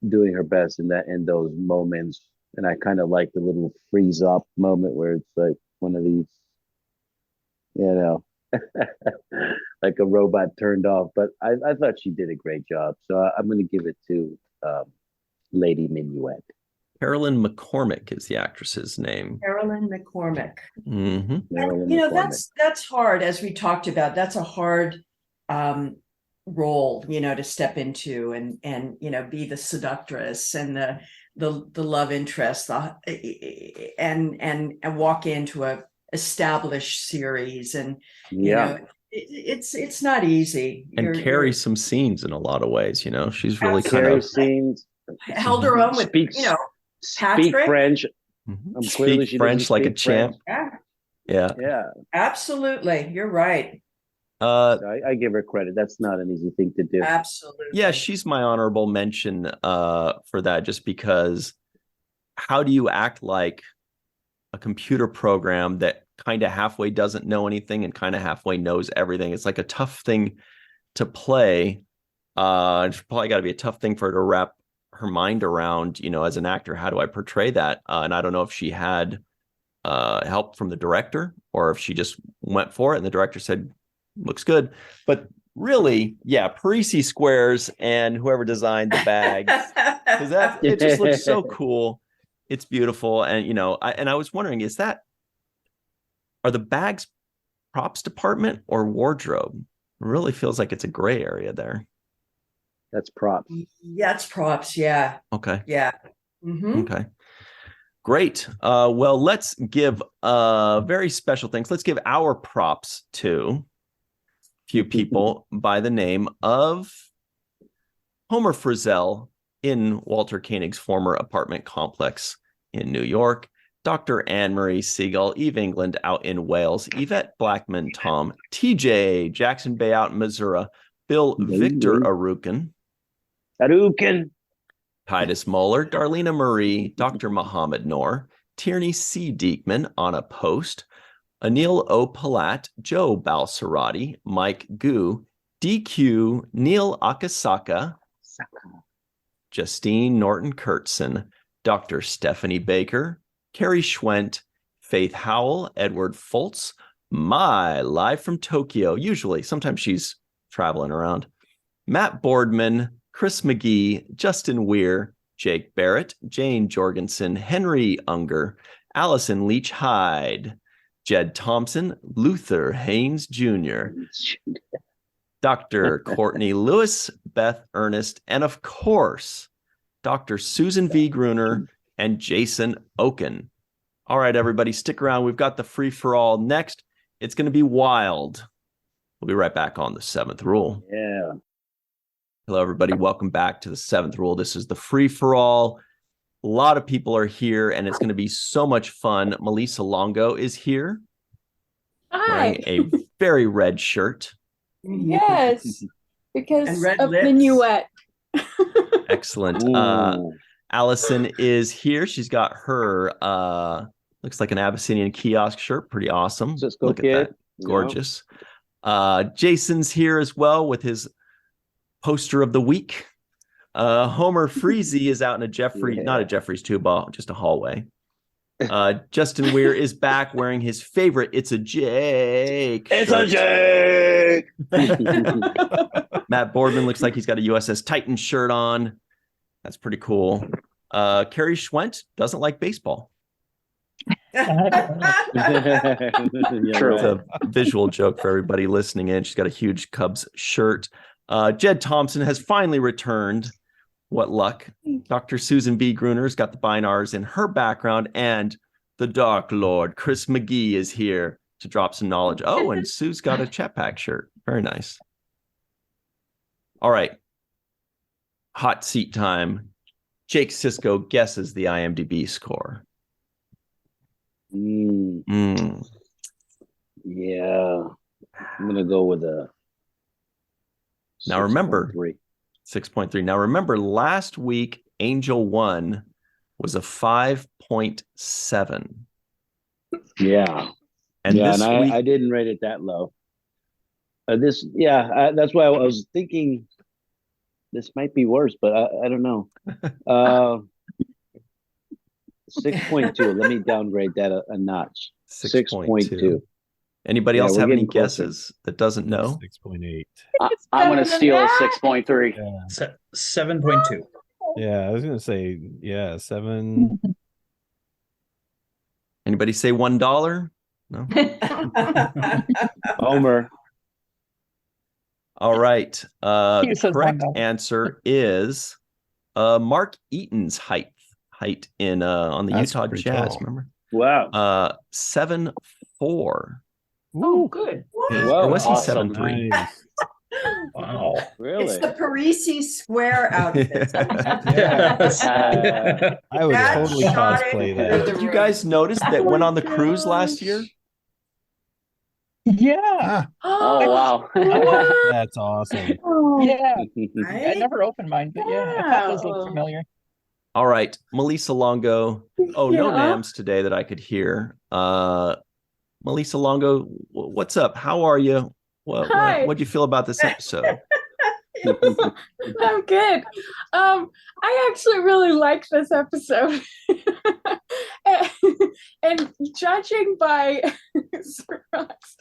C: doing her best in those moments. And I kind of like the little freeze up moment where it's like one of these, like a robot turned off. But I thought she did a great job. So I'm going to give it to Lady Minuet.
A: Carolyn McCormick is the actress's name.
B: Carolyn McCormick.
A: Mm-hmm.
B: Carolyn McCormick. That's hard, as we talked about. That's a hard role, to step into and be the seductress and the love interest, and walk into a established series, and it's not easy.
A: And carry some scenes in a lot of ways. She's really
C: carry scenes.
B: Held her own with
C: Speak French.
A: Speak French like a champ. Yeah.
B: Absolutely, you're right.
C: I give her credit. That's not an easy thing to do.
B: Absolutely.
A: Yeah, she's my honorable mention for that, just because how do you act like a computer program that kind of halfway doesn't know anything and kind of halfway knows everything? It's like a tough thing to play. It's probably got to be a tough thing for her to wrap her mind around, as an actor. How do I portray that? And I don't know if she had help from the director, or if she just went for it and the director said, looks good. But really, Parisi Squares and whoever designed the bags, because it just looks so cool. It's beautiful. And I was wondering, are the bags props department or wardrobe? It really feels like it's a gray area there.
C: That's props.
B: Yeah, it's props. Yeah.
A: Okay.
B: Yeah. Mm-hmm.
A: Okay. Great. Well, let's give very special thanks. Let's give our props to a few people by the name of Homer Frizzell in Walter Koenig's former apartment complex in New York, Dr. Anne-Marie Siegel, Eve England out in Wales, Yvette Blackman, Tom, TJ, Jackson Bay out in Missouri, Bill Victor Arukin, Titus Moeller, Darlena Marie, Dr. Muhammad Noor, Tierney C. Diekman, Anna Post, Anil O. Palat, Joe Balsarati, Mike Gu, DQ, Neil Akasaka, Justine Norton Kurtzen, Dr. Stephanie Baker, Carrie Schwent, Faith Howell, Edward Foltz, live from Tokyo, sometimes she's traveling around, Matt Boardman, Chris McGee, Justin Weir, Jake Barrett, Jane Jorgensen, Henry Unger, Allison Leach Hyde, Jed Thompson, Luther Haynes Jr., Dr. Courtney Lewis, Beth Ernest, and of course, Dr. Susan V. Gruner and Jason Oken. All right, everybody, stick around. We've got the free-for-all next. It's going to be wild. We'll be right back on The Seventh Rule.
C: Yeah.
A: Hello, everybody. Welcome back to The Seventh Rule. This is the free-for-all. A lot of people are here, and it's going to be so much fun. Melissa Longo is here.
D: Hi.
A: Wearing a very red shirt.
D: Yes, because
B: And red
D: of
B: lips.
D: Minuet.
A: Excellent. Allison is here. She's got her looks like an Abyssinian kiosk shirt. Pretty awesome.
C: Cisco
A: Look
C: kid.
A: at that. Gorgeous. Jason's here as well with his poster of the week. Homer Freezy is out in not a Jeffrey's tube, just a hallway. Justin Weir is back wearing his favorite It's a Jake shirt.
C: It's a Jake.
A: Matt Boardman looks like he's got a USS Titan shirt on. That's pretty cool. Carrie Schwent doesn't like baseball. It's a visual joke for everybody listening in. She's got a huge Cubs shirt. Jed Thompson has finally returned. What luck. Dr. Susan B. Gruner's got the Bynars in her background, and the Dark Lord, Chris McGee, is here to drop some knowledge. Oh, and Sue's got a Chet Pack shirt. Very nice. All right. Hot seat time. Jake Sisko guesses the IMDb score.
C: Yeah. I'm going to go with a
A: Now remember,
C: 6.3.
A: 6.3. Now remember, last week, Angel 1 was a 5.7.
C: Yeah.
A: And this week,
C: I didn't rate it that low. That's why I was thinking this might be worse, but I don't know. 6.2. Let me downgrade that a notch. 6.2.
A: Anybody else have any guesses that doesn't know?
E: 6.8.
F: I'm going to steal a 6.3.
E: Yeah.
G: 7.2.
E: Yeah, I was going to say, 7.
A: Anybody say $1? No.
C: Homer.
A: All right. The
D: says
A: correct
D: $1.
A: answer is Mark Eaton's height in on the
E: That's
A: Utah
E: pretty
A: Jazz.
E: tall.
A: Remember?
C: Wow.
A: 7'4".
B: Oh, good.
A: Or was he
F: Awesome.
A: 7'3"?
E: Nice.
G: Wow.
C: Really?
B: It's the Parisi Square outfit.
G: Yes.
E: I would
B: That
E: totally
B: shot
E: cosplay
B: it
E: that.
A: Did you guys notice that went on the cruise last year?
D: Yeah.
F: Oh, wow.
E: That's awesome.
D: Yeah. I
B: Right?
D: never opened mine, but yeah, I thought those looked familiar.
A: All right, Melissa Longo. Oh, no
H: Yeah.
A: names today that I could hear. Melissa Longo, what's up? How are you?
H: Hi.
A: What'd you feel about this episode?
H: I'm good. I actually really liked this episode. and judging by Sir Ross,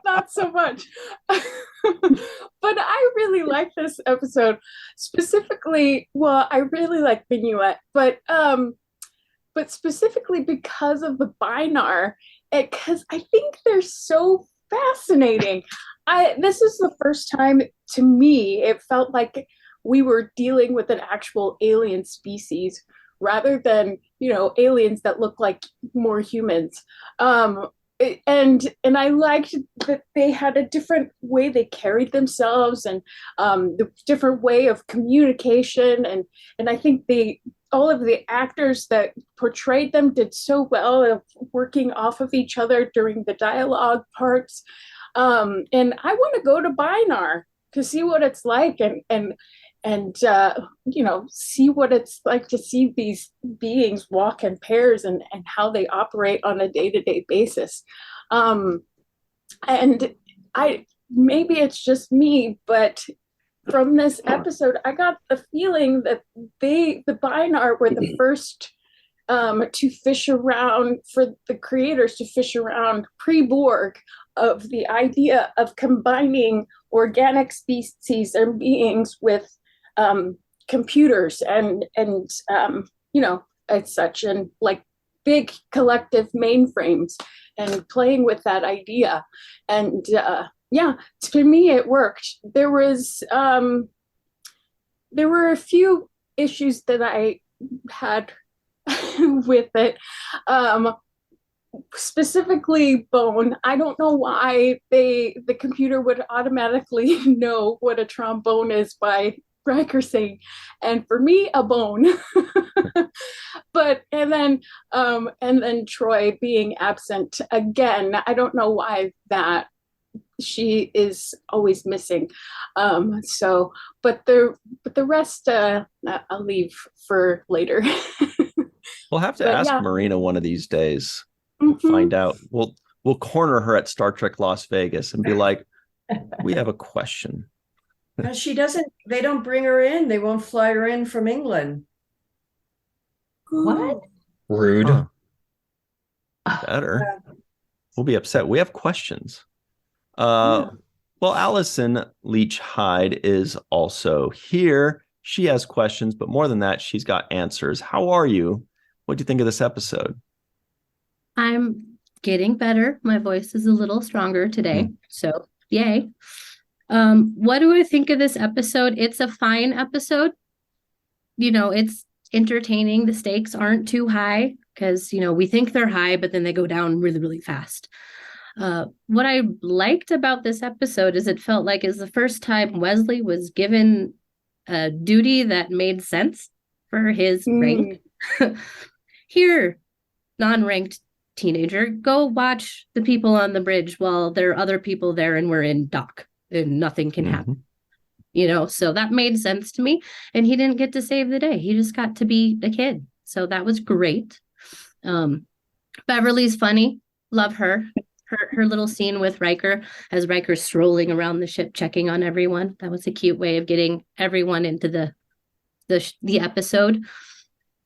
H: not so much. But I really like this episode. Specifically, well, I really like Minuet, but specifically because of the Bynar, because I think they're so fascinating. This is the first time to me it felt like we were dealing with an actual alien species rather than, aliens that look like more humans. And I liked that they had a different way they carried themselves and the different way of communication. And I think all of the actors that portrayed them did so well of working off of each other during the dialogue parts. And I want to go to Bynar to see what it's like and see what it's like to see these beings walk in pairs and how they operate on a day-to-day basis. And maybe it's just me, but from this episode, I got the feeling that the Bynar were the first to fish around, for the creators to fish around pre-Borg, of the idea of combining organic species and beings with computers and as such, and like big collective mainframes, and playing with that idea. And to me it worked. There were a few issues that I had with it. Specifically bone. I don't know why the computer would automatically know what a trombone is by Riker saying, and for me, a bone. And then Troy being absent again. I don't know why that she is always missing. So, but the rest, I'll leave for later.
A: We'll have to
H: But
A: ask
H: yeah.
A: Marina one of these days.
H: Mhm.
A: Find out. We'll corner her at Star Trek Las Vegas and be like, we have a question.
B: No, they don't bring her in. They won't fly her in from England.
I: What?
G: Rude.
A: Huh. Better. We'll be upset. We have questions. Well, Allison Leach Hyde is also here. She has questions, but more than that, she's got answers. How are you? What do you think of this episode?
I: I'm getting better. My voice is a little stronger today. So yay. What do I think of this episode? It's a fine episode. It's entertaining. The stakes aren't too high because, we think they're high, but then they go down really, really fast. What I liked about this episode is it felt like it's the first time Wesley was given a duty that made sense for his rank. Here, non-ranked teenager, go watch the people on the bridge while there are other people there and we're in dock and nothing can happen. So that made sense to me. And he didn't get to save the day. He just got to be a kid. So that was great. Beverly's funny. Love her. Her little scene with Riker as Riker's strolling around the ship checking on everyone. That was a cute way of getting everyone into the episode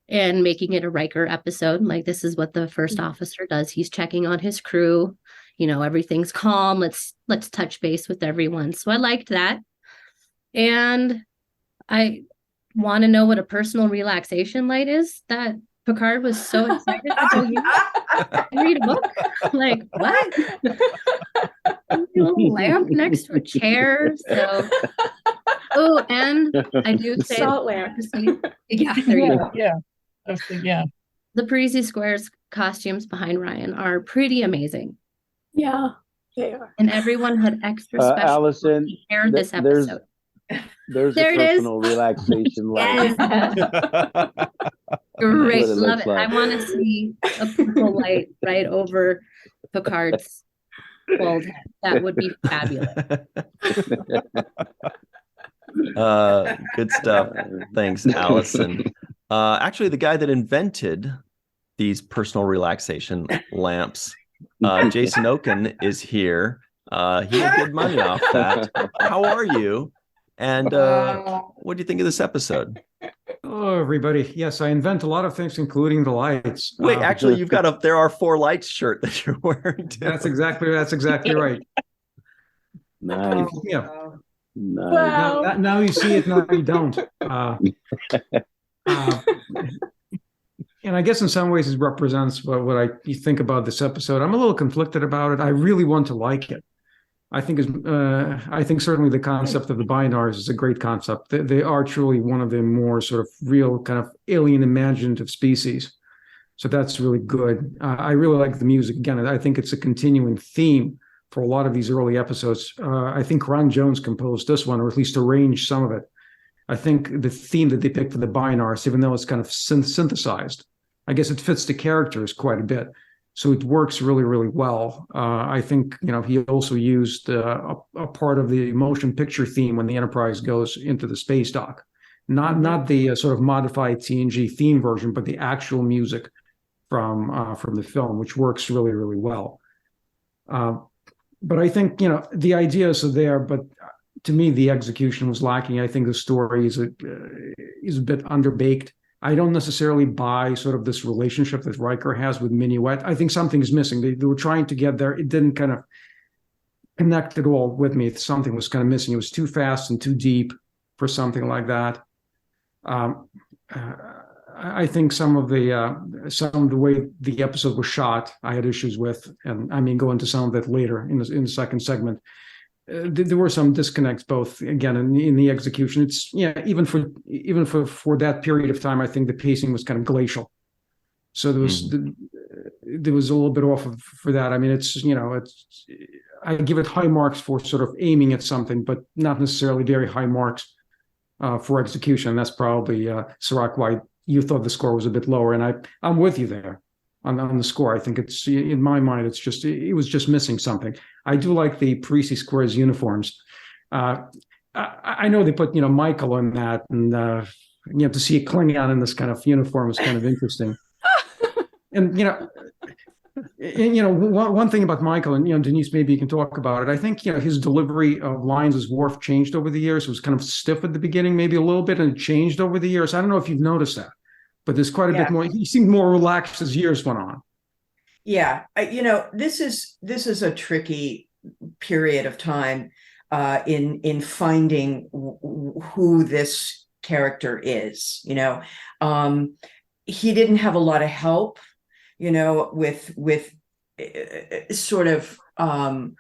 I: and making it a Riker episode. Like, this is what the first officer does. He's checking on his crew. Everything's calm. Let's touch base with everyone. So I liked that. And I want to know what a personal relaxation light is that Picard was so excited to go read a book. Like, what? A little lamp next to a chair. So, and I do say
H: Salt lamp.
I: Yeah, there you go.
D: Yeah.
I: The Parisi Squares costumes behind Ryan are pretty amazing.
H: Yeah, they are.
I: And everyone had extra special
C: Allison,
I: hair this episode.
C: There's
I: There
C: a
I: it is.
C: personal relaxation light.
I: Great,
C: What it
I: love
C: looks
I: it.
C: like.
I: I want to see a purple light right over Picard's bald head. That would be fabulous.
A: Good stuff. Thanks, Allison. Actually, the guy that invented these personal relaxation lamps, Jason Oken, is here. He had good money off that. How are you? And what do you think of this episode?
J: Hello, everybody. Yes, I invent a lot of things, including the lights.
A: Wait, actually, you've got there are 4 lights shirt that you're wearing too.
J: That's exactly right.
C: Nice.
J: Yeah.
C: Nice.
H: Wow.
J: Now you see it, now you don't. And I guess in some ways it represents what you think about this episode. I'm a little conflicted about it. I really want to like it. I think certainly the concept of the Binars is a great concept. They are truly one of the more sort of real kind of alien imaginative species. So that's really good. I really like the music. Again, I think it's a continuing theme for a lot of these early episodes. I think Ron Jones composed this one, or at least arranged some of it. I think the theme that they picked for the Binars, even though it's kind of synthesized, I guess it fits the characters quite a bit. So it works really, really well. I think, he also used a part of the motion picture theme when the Enterprise goes into the space dock. Not the sort of modified TNG theme version, but the actual music from the film, which works really, really well. But I think, the ideas are there, but to me, the execution was lacking. I think the story is a bit underbaked. I don't necessarily buy sort of this relationship that Riker has with Minuet. I think something is missing. They were trying to get there. It didn't kind of connect at all with me. Something was kind of missing. It was too fast and too deep for something like that. I think some of the way the episode was shot, I had issues with, and I mean, go into some of that later in the second segment. There were some disconnects, both again in the execution. It's even for that period of time, I think the pacing was kind of glacial. So there was a little bit off for that. I mean, I give it high marks for sort of aiming at something, but not necessarily very high marks for execution. That's probably Sirac, why you thought the score was a bit lower, and I'm with you there. on the score. I think it's, in my mind, it was just missing something. I do like the Parisi Squares uniforms. I know they put, Michael in that, and to see a Klingon in this kind of uniform was kind of interesting. And one thing about Michael, and Denise, maybe you can talk about it. I think his delivery of lines as Worf changed over the years. It was kind of stiff at the beginning, maybe a little bit, and it changed over the years. I don't know if you've noticed that, but there's quite a bit more. He seemed more relaxed as years went on.
B: Yeah, this is a tricky period of time in finding who this character is. He didn't have a lot of help, with sort of kind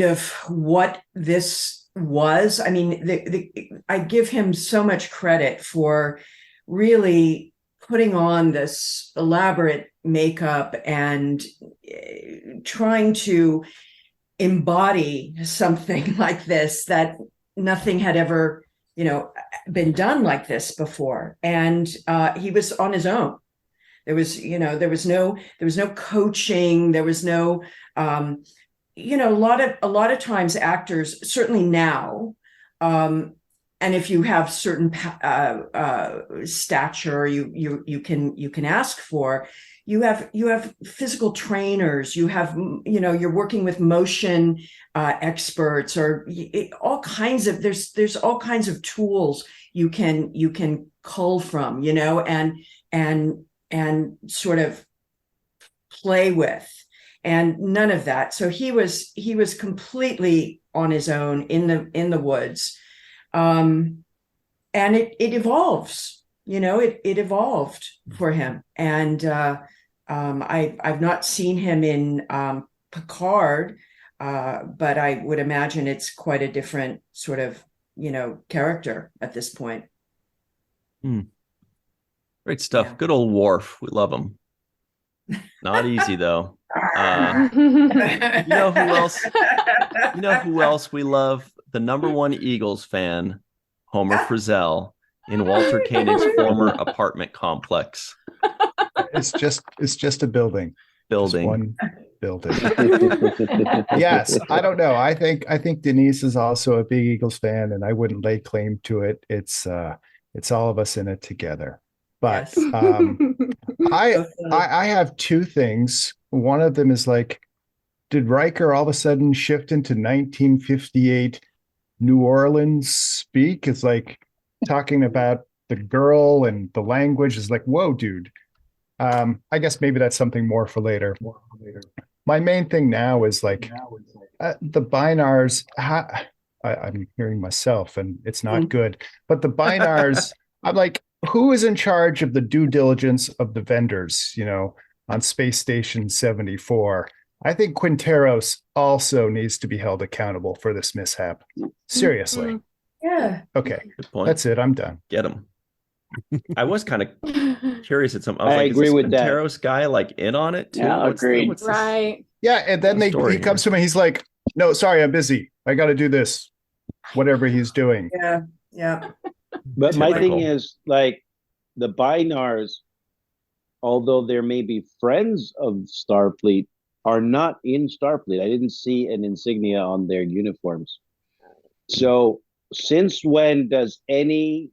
B: of what this was. I mean, I give him so much credit for really putting on this elaborate makeup and trying to embody something like this, that nothing had ever, been done like this before. And he was on his own. There was no coaching. There was no, a lot of times actors, certainly now, and if you have certain stature, you can ask for. You have physical trainers. You have you're working with motion experts, or all kinds of there's all kinds of tools you can cull from, and sort of play with, and none of that. So he was completely on his own in the woods. And it evolves, it evolved for him. And I've not seen him in Picard, but I would imagine it's quite a different sort of, character at this point.
A: Great stuff. Yeah. Good old Worf. We love him. Not easy though. You know who else we love? The #1 Eagles fan, Homer Frizzell, in Walter Koenig's former apartment complex.
K: It's just a building. Just one building. Yes, I don't know. I think Denise is also a big Eagles fan, and I wouldn't lay claim to it. It's all of us in it together. But yes. I have two things. One of them is like, did Riker all of a sudden shift into 1958 New Orleans speak? It's like talking about the girl and the language is like, whoa, dude. I guess maybe that's something more for later. My main thing now is like the Bynars. I'm hearing myself, and it's not good. But the Bynars, I'm like, who is in charge of the due diligence of the vendors, on Space Station 74? I think Quinteros also needs to be held accountable for this mishap. Seriously.
B: Yeah.
K: Okay.
A: Good point.
K: That's it. I'm done.
A: Get him. I was kind of curious at some.
C: I agree with that.
A: Quinteros guy in on it too.
F: Yeah, agreed.
H: Right.
K: Yeah, and then he comes to me. He's like, "No, sorry, I'm busy. I got to do this, whatever he's doing."
B: Yeah.
C: But my thing is, like, the Bynars, although there may be friends of Starfleet, are not in Starfleet. I didn't see an insignia on their uniforms. So since when does any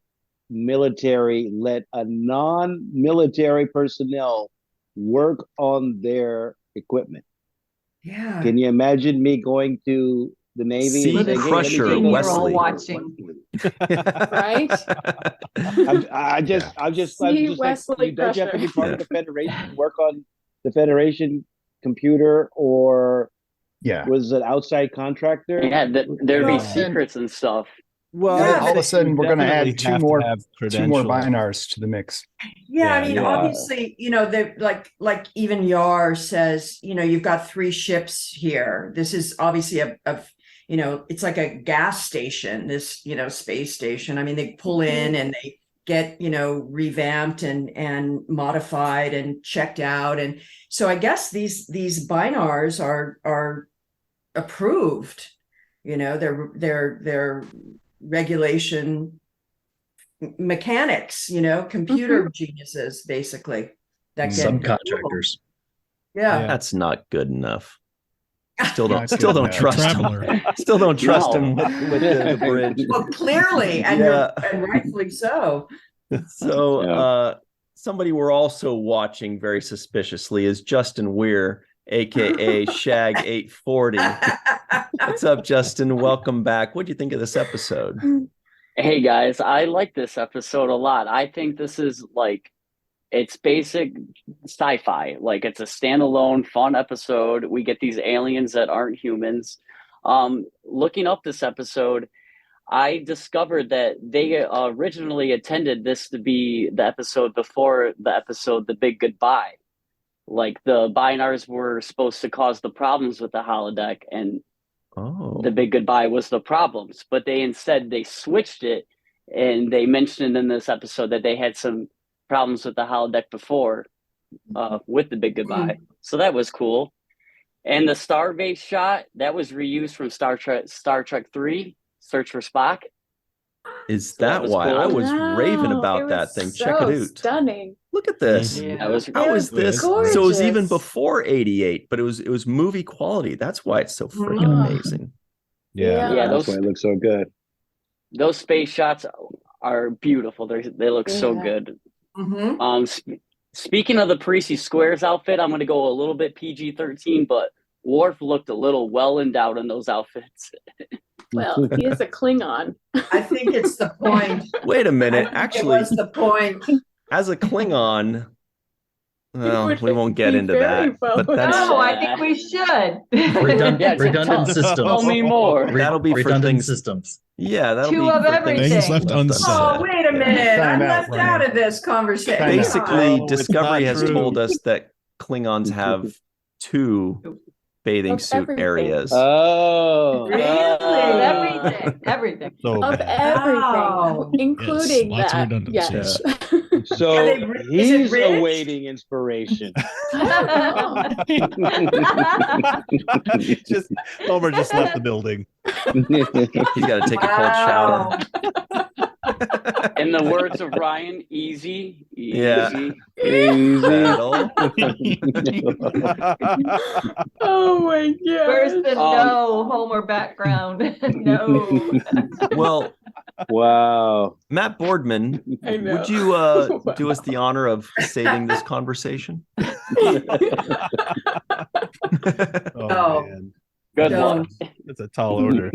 C: military let a non-military personnel work on their equipment?
B: Yeah.
C: Can you imagine me going to the Navy?
A: Sea Crusher Wesley.
L: Watching.
H: Right?
C: I'm just
H: Wesley
C: like, don't you have to be
H: Crusher.
C: part of the Federation, work on the Federation computer, or was it outside contractor?
F: Yeah, there'd be secrets and stuff.
K: Well, all of a sudden we're going to add two more
E: credentials.
K: Bynars to the mix.
B: Yeah, I mean, obviously, they like even Yar says, you've got 3 ships here. This is obviously a it's like a gas station, this, space station. I mean, they pull in and they get, revamped and modified and checked out. And so I guess these Bynars are approved, they're regulation mechanics, computer geniuses, basically. that get
G: Subcontractors.
B: Yeah.
A: That's not good enough. Still
K: Not
A: don't
K: good enough.
A: trust him. Still don't trust him with the bridge.
B: Well, clearly, and and rightfully so.
A: So somebody we're also watching very suspiciously is Justin Weir, aka Shag 840. What's up, Justin? Welcome back. What do you think of this episode?
F: Hey guys, I like this episode a lot. I think this is like, it's basic sci-fi. Like, it's a standalone fun episode. We get these aliens that aren't humans. Looking up this episode, I discovered that they originally intended this to be the episode before the episode The Big Goodbye. Like, the Bynars were supposed to cause the problems with the holodeck, and The Big Goodbye was the problems. But they switched it, and they mentioned in this episode that they had some problems with the holodeck before with The Big Goodbye. So that was cool. And the Starbase shot, that was reused from Star Trek 3, Search for Spock.
A: Is that why? Cool. I was raving about that thing.
H: So
A: check it out.
H: Stunning.
A: Look at this.
F: Yeah.
A: How is this?
H: Gorgeous.
A: So it was even before 88, but it was movie quality. That's why it's so freaking amazing.
F: Yeah,
C: that's why it looks so good.
F: Those space shots are beautiful. They look so good. Speaking of the Parisi Squares outfit, I'm going to go a little bit PG-13, but Worf looked a little well endowed in those outfits.
H: Well, he is a Klingon.
B: I think it's the point.
A: Wait a minute. Actually,
B: what's the point?
A: As a Klingon, well, we won't get into that. But that's,
L: no, I think we should.
G: Redundant systems.
F: Tell me more.
A: That'll be
G: redundant
A: for things.
G: Systems.
A: Yeah, that'll
L: Two
A: be
L: of
A: for
L: everything.
E: Things left unsaid.
B: Oh, wait a minute. I'm
K: Time out,
B: left
K: Ryan.
B: out of this conversation.
A: Basically,
K: Oh, it's
A: Discovery
K: not
A: has
K: true.
A: told us that Klingons have 2 bathing
H: Of
A: suit
H: everything.
A: areas.
B: Really?
L: Everything.
E: So
H: Of
E: bad.
H: everything,
B: Wow.
H: including
E: Lots of
H: that.
E: redundancies.
H: Yes.
C: So
B: Are they is it
C: he's
B: rich?
C: awaiting inspiration.
E: Just Homer just left the building.
A: He's got to take a cold shower.
F: In the words of Ryan, easy.
A: Yeah.
C: Easy.
A: Battle.
H: Oh my god.
L: Where's the no Homer background? No.
A: Well,
C: Wow.
A: Matt Boardman,
H: I know.
A: would you do us the honor of saving this conversation?
B: No.
E: Man.
F: Good
B: Don't.
F: luck.
E: That's a tall order.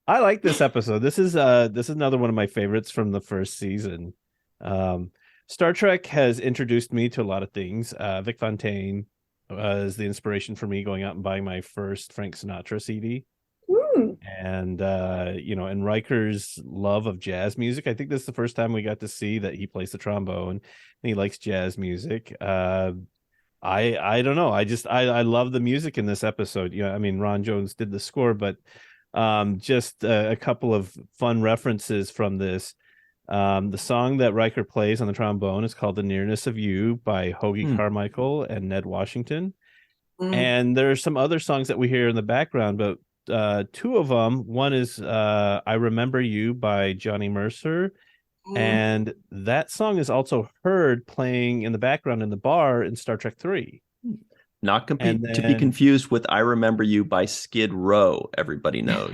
E: I like this episode. This is another one of my favorites from the first season. Star Trek has introduced me to a lot of things. Vic Fontaine was the inspiration for me going out and buying my first Frank Sinatra CD. And and Riker's love of jazz music. I think this is the first time we got to see that he plays the trombone and he likes jazz music. I don't know. I love the music in this episode. I mean, Ron Jones did the score, but just a couple of fun references from this. The song that Riker plays on the trombone is called "The Nearness of You" by Hoagie Carmichael and Ned Washington. And there are some other songs that we hear in the background, but 2 of them. One is "I Remember You" by Johnny Mercer. And that song is also heard playing in the background in the bar in Star Trek 3.
A: Not to be confused with "I Remember You" by Skid Row. Everybody knows.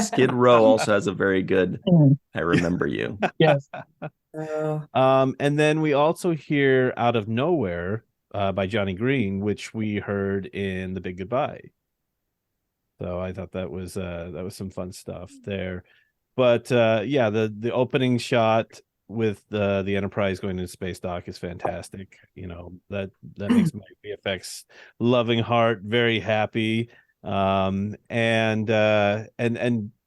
A: Skid Row also has a very good "I Remember You."
D: Yes.
A: And then we also hear "Out of Nowhere" by Johnny Green, which we heard in The Big Goodbye. So I thought that was some fun stuff there. But the opening shot with the Enterprise going into space dock is fantastic. That makes my VFX loving heart very happy. And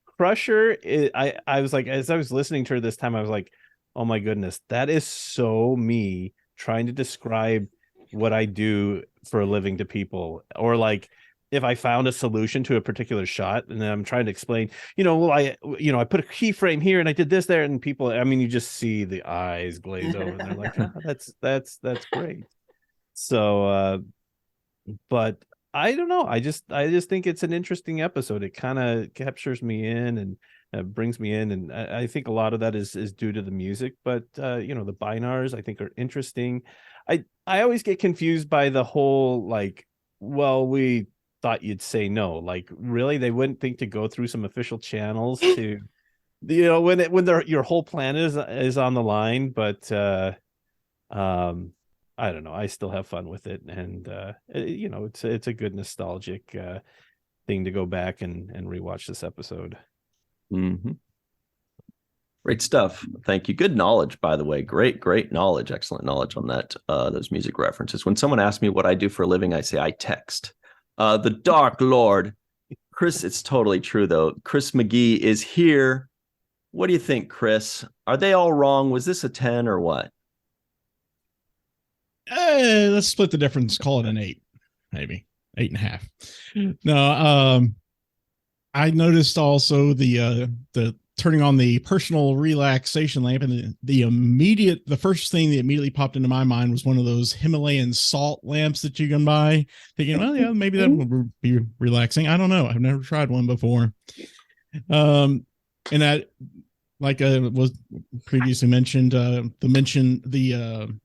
A: Crusher, I was like, as I was listening to her this time, I was like, oh my goodness, that is so me trying to describe what I do for a living to people, or like if I found a solution to a particular shot and I'm trying to explain, I put a keyframe here and I did this there, and people, I mean, you just see the eyes glaze over and they're like, oh, that's great. So, but I don't know. I just think it's an interesting episode. It kind of captures me in, and
E: brings me in, and I think a lot of that is due to the music. But you know, the Bynars I think are interesting. I always get confused by the whole like, well, we thought you'd say no. Like, really, they wouldn't think to go through some official channels to, you know, when your whole plan is on the line. But I don't know. I still have fun with it, and you know, it's a good nostalgic thing to go back and rewatch this episode.
A: Mm-hmm. Great stuff. Thank you. Good knowledge, by the way. Great knowledge. Excellent knowledge on that. Those music references. When someone asks me what I do for a living, I say I text. The Dark Lord, Chris. It's totally true though. Chris McGee is here. What do you think, Chris? Are they all wrong? Was this a 10 or what?
M: Let's split the difference. Call it an 8, maybe 8.5. No, I noticed also the turning on the personal relaxation lamp, and the first thing that immediately popped into my mind was one of those Himalayan salt lamps that you can buy, thinking, well, yeah, maybe that would be relaxing. I don't know. I've never tried one before. And that, like was previously mentioned, the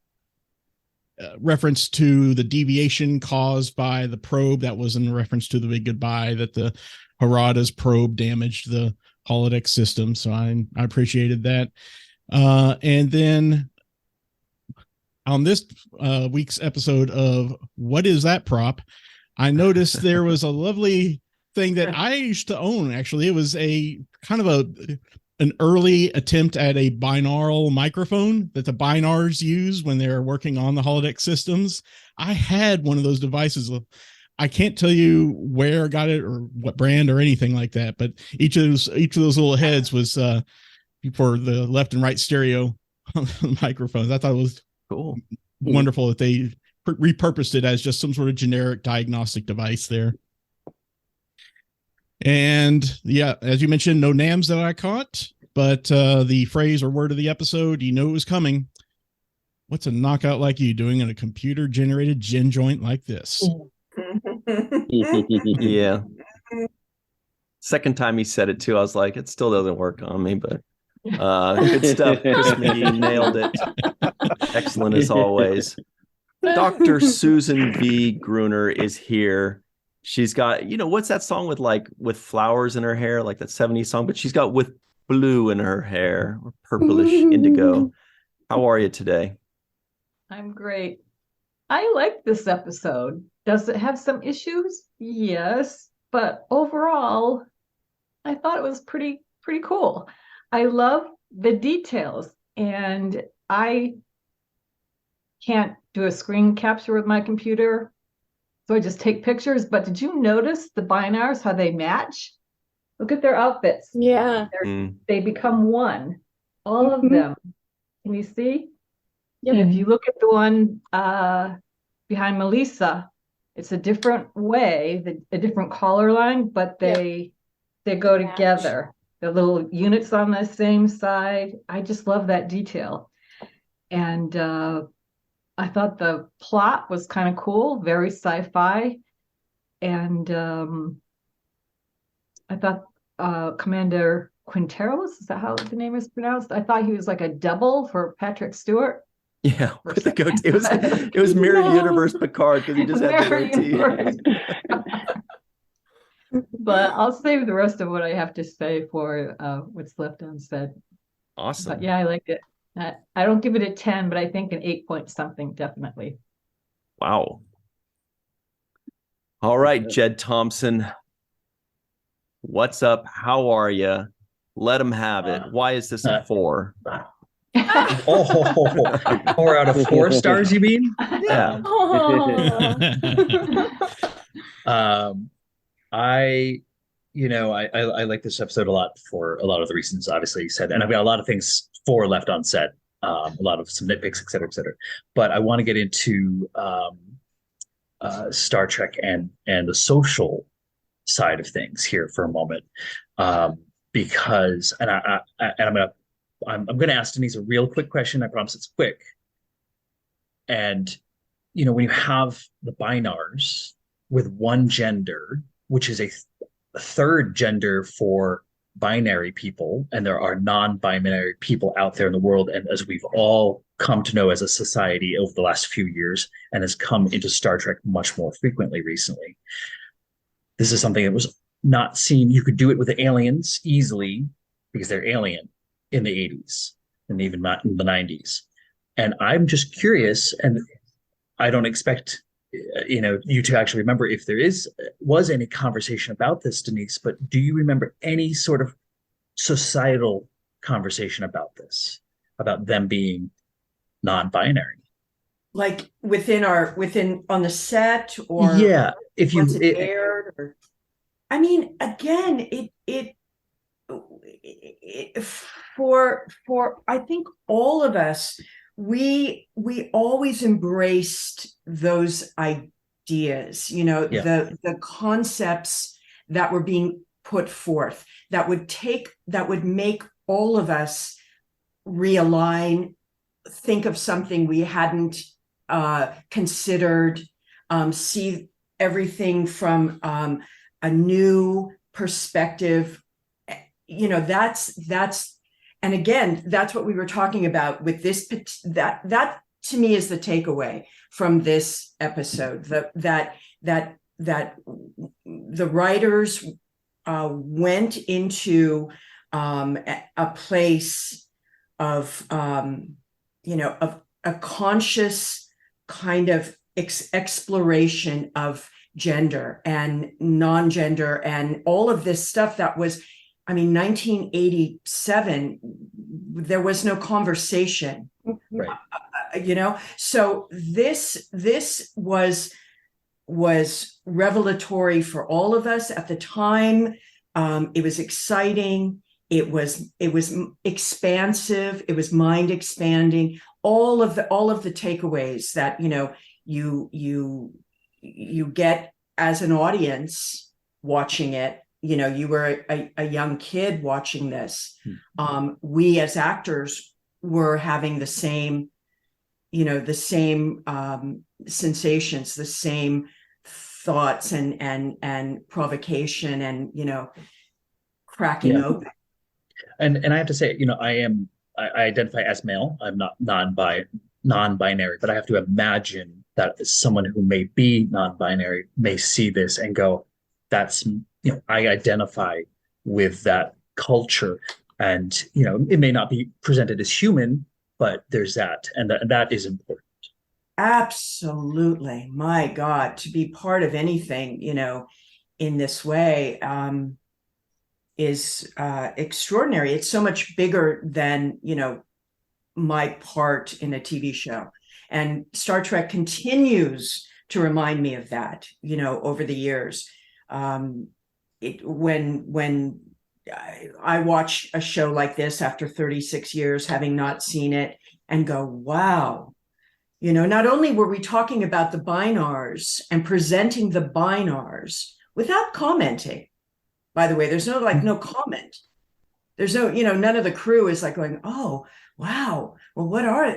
M: reference to the deviation caused by the probe, that was in reference to The Big Goodbye, that the Harada's probe damaged the holodeck system. So I appreciated that. And then on this week's episode of What Is That Prop, I noticed there was a lovely thing that I used to own. Actually, it was a kind of an early attempt at a binaural microphone that the Bynars use when they're working on the holodeck systems. I had one of those devices. I can't tell you where I got it or what brand or anything like that, but each of those little heads was for the left and right stereo microphones. I thought it was
A: cool,
M: wonderful that they repurposed it as just some sort of generic diagnostic device there. And yeah, as you mentioned, no NAMs that I caught, but the phrase or word of the episode, you know it was coming. What's a knockout like you doing in a computer generated gin joint like this?
A: Yeah. Second time he said it too, I was like, it still doesn't work on me, but good stuff. Chris McGee nailed it. Excellent as always. Dr. Susan V. Gruner is here. She's got, you know, what's that song with flowers in her hair, like that 70s song, but she's got with blue in her hair, or purplish indigo. How are you today?
L: I'm great. I like this episode. Does it have some issues? Yes, but overall, I thought it was pretty cool. I love the details, and I can't do a screen capture with my computer, so I just take pictures. But did you notice the Bynars, how they match? Look at their outfits.
H: Yeah.
L: They become one. All of them. Can you see? Yep. And if you look at the one behind Melissa, it's a different way, a different collar line, but they go together. The little units on the same side. I just love that detail. And I thought the plot was kind of cool, very sci-fi. And I thought Commander Quinteros, is that how the name is pronounced? I thought he was like a double for Patrick Stewart.
A: Yeah, with the goatee. It was Mirror Universe Picard because he just had the goatee.
L: But I'll save the rest of what I have to say for what's left unsaid.
A: Awesome.
L: But yeah, I liked it. I don't give it a 10, but I think an 8 point something, definitely.
A: Wow. All right, Jed Thompson. What's up? How are you? Let him have it. Why is this a 4?
G: 4 out of 4 stars, you mean?
A: Yeah.
G: I like this episode a lot for a lot of the reasons obviously you said, and I've got a lot of things 4 left unsaid, a lot of some nitpicks, et cetera, but I want to get into Star Trek and the social side of things here for a moment, because I'm going to ask Denise a real quick question. I promise it's quick. And, you know, when you have the Bynars with one gender, which is a third gender for binary people and there are non-binary people out there in the world. And as we've all come to know as a society over the last few years and has come into Star Trek much more frequently recently, this is something that was not seen. You could do it with the aliens easily because they're alien in the 80s and even not in the 90s. And I'm just curious, and I don't expect you to actually remember if there was any conversation about this, Denise, but do you remember any sort of societal conversation about this, about them being non-binary?
B: Like within on the set, or
G: yeah, if you
B: aired, or I mean, again, it for I think all of us, we always embraced those ideas, the concepts that were being put forth that would make all of us realign, think of something we hadn't considered, see everything from a new perspective. That's and again, that's what we were talking about with this. That to me is the takeaway from this episode. That the writers went into a place of of a conscious kind of exploration of gender and non-gender and all of this stuff that was, 1987, there was no conversation,
G: right?
B: So this was revelatory for all of us at the time. It was exciting. It was expansive. It was mind expanding. All of the takeaways that you get as an audience watching it. You were a young kid watching this. We as actors were having the same sensations, the same thoughts and provocation and cracking open.
G: And I have to say, I identify as male. I'm not non-binary, but I have to imagine that someone who may be non-binary may see this and go, that's, I identify with that culture. And, it may not be presented as human, but there's that. And that is important.
B: Absolutely. My God, to be part of anything, in this way, is extraordinary. It's so much bigger than, my part in a TV show. And Star Trek continues to remind me of that, over the years. When I watch a show like this after 36 years, having not seen it, and go, wow, not only were we talking about the Bynars and presenting the Bynars without commenting, by the way, there's no comment. There's no, none of the crew is like going, oh, wow, well, what are,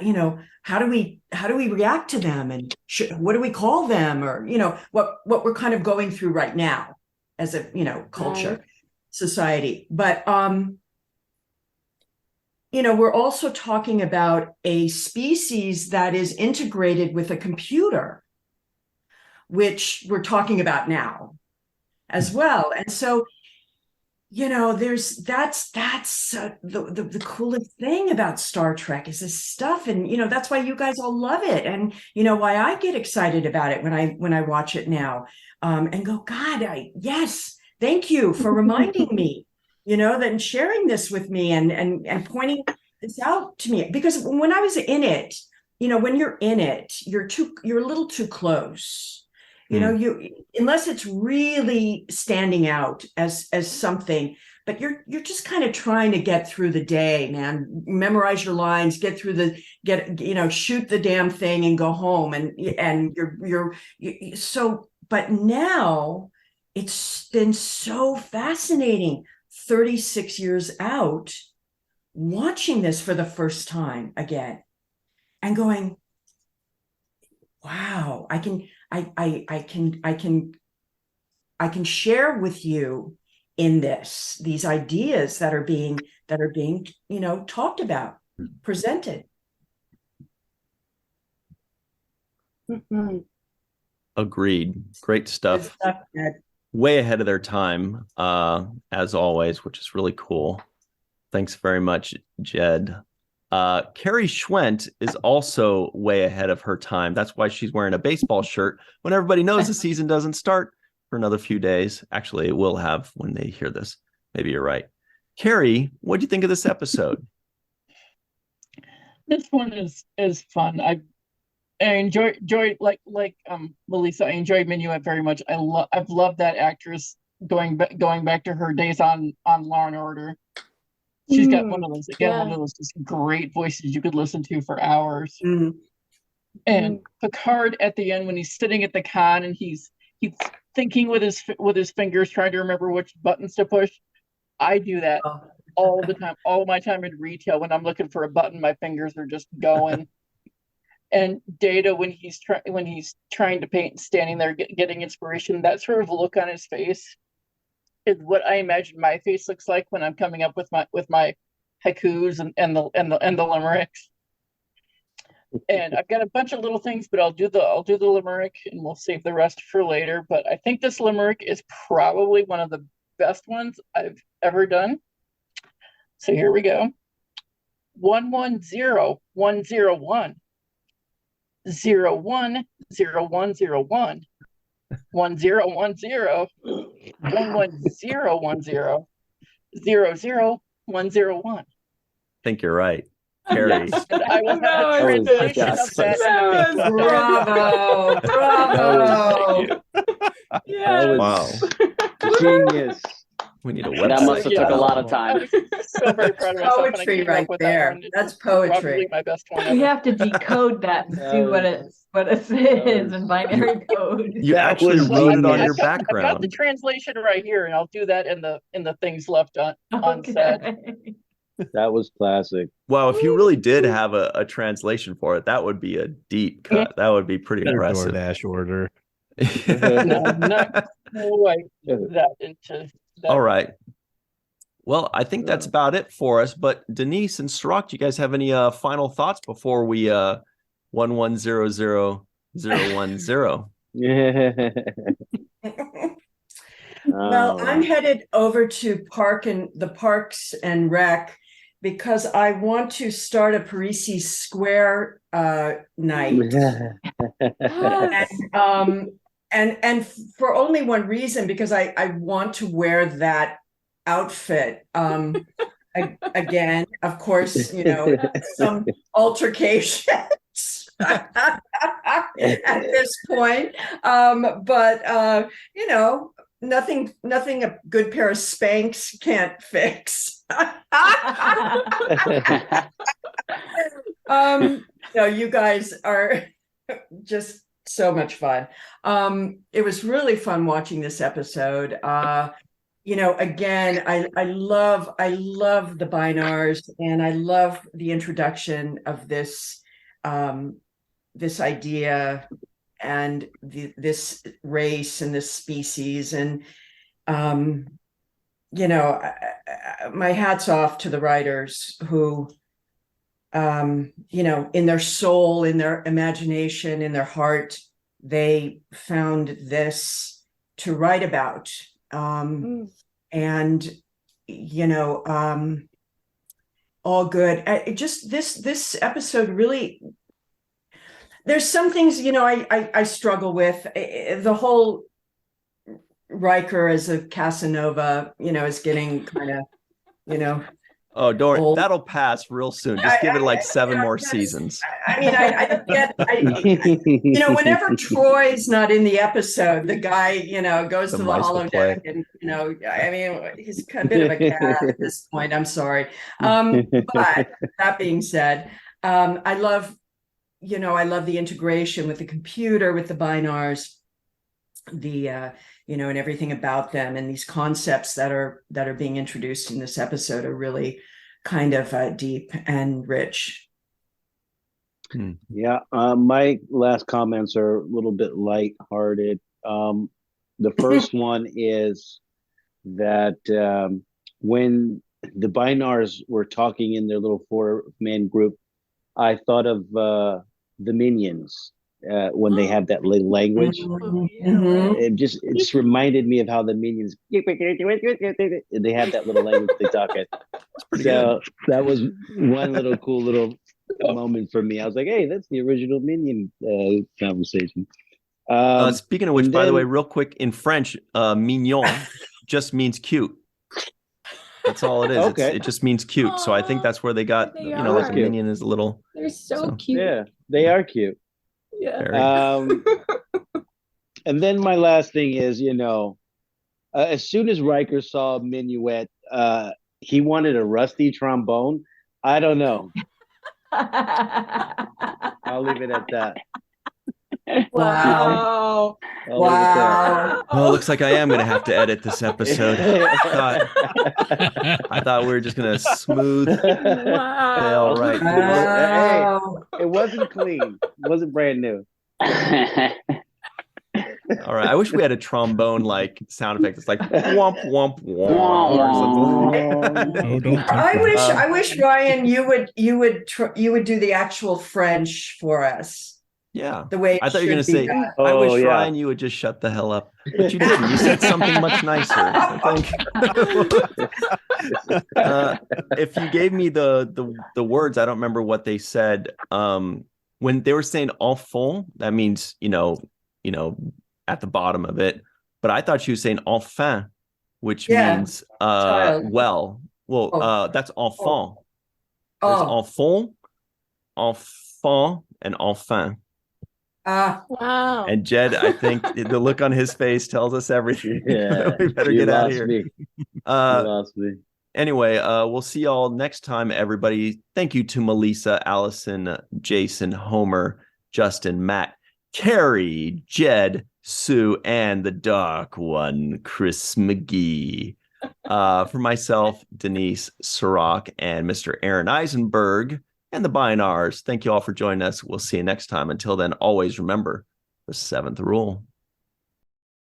B: how do we react to them? And what do we call them? Or, what we're kind of going through right now as a, culture, society. But, we're also talking about a species that is integrated with a computer, which we're talking about now as well. And so, that's the coolest thing about Star Trek is this stuff. And, that's why you guys all love it. And, why I get excited about it when I watch it now, and go, God, yes, thank you for reminding me, that and sharing this with me and pointing this out to me, because when I was in it, when you're in it, you're a little too close. Unless it's really standing out as something, but you're just kind of trying to get through the day, man. Memorize your lines, shoot the damn thing and go home. And you're so. But now it's been so fascinating. 36 years out, watching this for the first time again, and going, wow, I can share with you in this, these ideas that are being talked about, presented.
A: Agreed. Great stuff. Way ahead of their time, as always, which is really cool. Thanks very much, Jed. Carrie Schwent is also way ahead of her time. That's why she's wearing a baseball shirt when everybody knows the season doesn't start for another few days. Actually, it will have when they hear this. Maybe you're right. Carrie, what do you think of this episode?
D: This one is fun. I enjoy like Melissa. I enjoyed Minuet very much. I've loved that actress going back to her days on Law and Order. She's got one of those just great voices you could listen to for hours. And Picard at the end when he's sitting at the con and he's thinking with his fingers, trying to remember which buttons to push. I do that all the time. All my time in retail, when I'm looking for a button, my fingers are just going. And Data, when he's trying to paint, standing there getting inspiration, that sort of look on his face is what I imagine my face looks like when I'm coming up with my haikus and the limericks. And I've got a bunch of little things, but I'll do the limerick and we'll save the rest for later. But I think this limerick is probably one of the best ones I've ever done. So here we go. 110101 010101 1010 111010 00101.
A: I think you're right. Carrie.
D: Yes, and I will have a translation of that.
B: Bravo.
C: Yes.
A: Wow.
C: Genius.
A: We need a website.
F: That must have took a lot of time.
D: So very proud of myself, and I
B: Poetry
D: came
B: right
D: up with
B: there.
D: that one.
B: That's
D: It's probably
B: poetry.
D: my best one ever.
L: You have to decode that and see what it is in binary code.
A: You actually wrote it on your
D: I've got the
A: background.
D: translation right here, and I'll do that in the things left unsaid.
C: That was classic.
A: Wow, if you really did have a translation for it, that would be a deep cut. That would be pretty impressive.
E: DoorDash order.
D: No way that into that.
A: All right. Well, I think that's about it for us. But Denise and Sirach, do you guys have any final thoughts before we 1100010?
B: Well, I'm headed over to the Parks and Rec because I want to start a Parisi Square night. And for only one reason, because I want to wear that outfit again. Of course, some altercations at this point, but nothing a good pair of Spanx can't fix. You guys are just so much fun. It was really fun watching this episode. Again, I love the Bynars, and I love the introduction of this idea and this race and this species. And my hat's off to the writers who in their soul, in their imagination, in their heart, they found this to write about. And all good. This episode really, there's some things I struggle with. The whole Riker as a Casanova is getting kind of
A: Oh, don't worry. That'll pass real soon. Just give it like 7 more seasons.
B: I don't get, whenever Troy's not in the episode, the guy, goes to the holodeck and, he's a bit of a cat at this point. I'm sorry. But that being said, I love the integration with the computer, with the Bynars, and everything about them, and these concepts that are being introduced in this episode are really kind of deep and rich.
C: Yeah, my last comments are a little bit lighthearted. The first one is that when the Bynars were talking in their little 4-man group, I thought of the Minions when they have that little language. It just reminded me of how the Minions they have that little language they talk at. So that was one little cool little moment for me. I was like, hey, that's the original Minion conversation.
A: Speaking of which, by the way, real quick, in French, mignon just means cute. That's all it is.
C: Okay.
A: It just means cute. So I think that's where they got,
H: They
A: like
H: are.
A: a minion is a little.
H: They're so cute.
C: Yeah, they are cute.
H: Yeah.
C: And then my last thing is, as soon as Riker saw Minuet, he wanted a rusty trombone. I don't know. I'll leave it at that.
B: Wow.
A: Well, it looks like I am going to have to edit this episode. I thought we were just going to smooth sail right through.
C: Hey, it wasn't clean. It wasn't brand new.
A: All right. I wish we had a trombone like sound effect. It's like womp womp womp or something.
B: I wish Ryan, you would do the actual French for us.
A: Yeah.
B: The way
A: I thought you were going to say,
B: done.
A: I wish Ryan, you would just shut the hell up. But you didn't. You said something much nicer. I think. If you gave me the words, I don't remember what they said. When they were saying enfant, that means, at the bottom of it. But I thought she was saying enfin, which means well. Well, that's enfant. There's enfant, and enfin.
H: Wow.
A: And Jed, I think the look on his face tells us everything.
C: Yeah,
A: we better get out of here.
C: You lost me.
A: Anyway, we'll see y'all next time, everybody. Thank you to Melissa, Allison, Jason, Homer, Justin, Matt, Carrie, Jed, Sue, and the Dark One, Chris McGee. For myself, Denise Sirach, and Mr. Aaron Eisenberg, and the Bynars. Thank you all for joining us. We'll see you next time. Until then, always remember the 7th rule.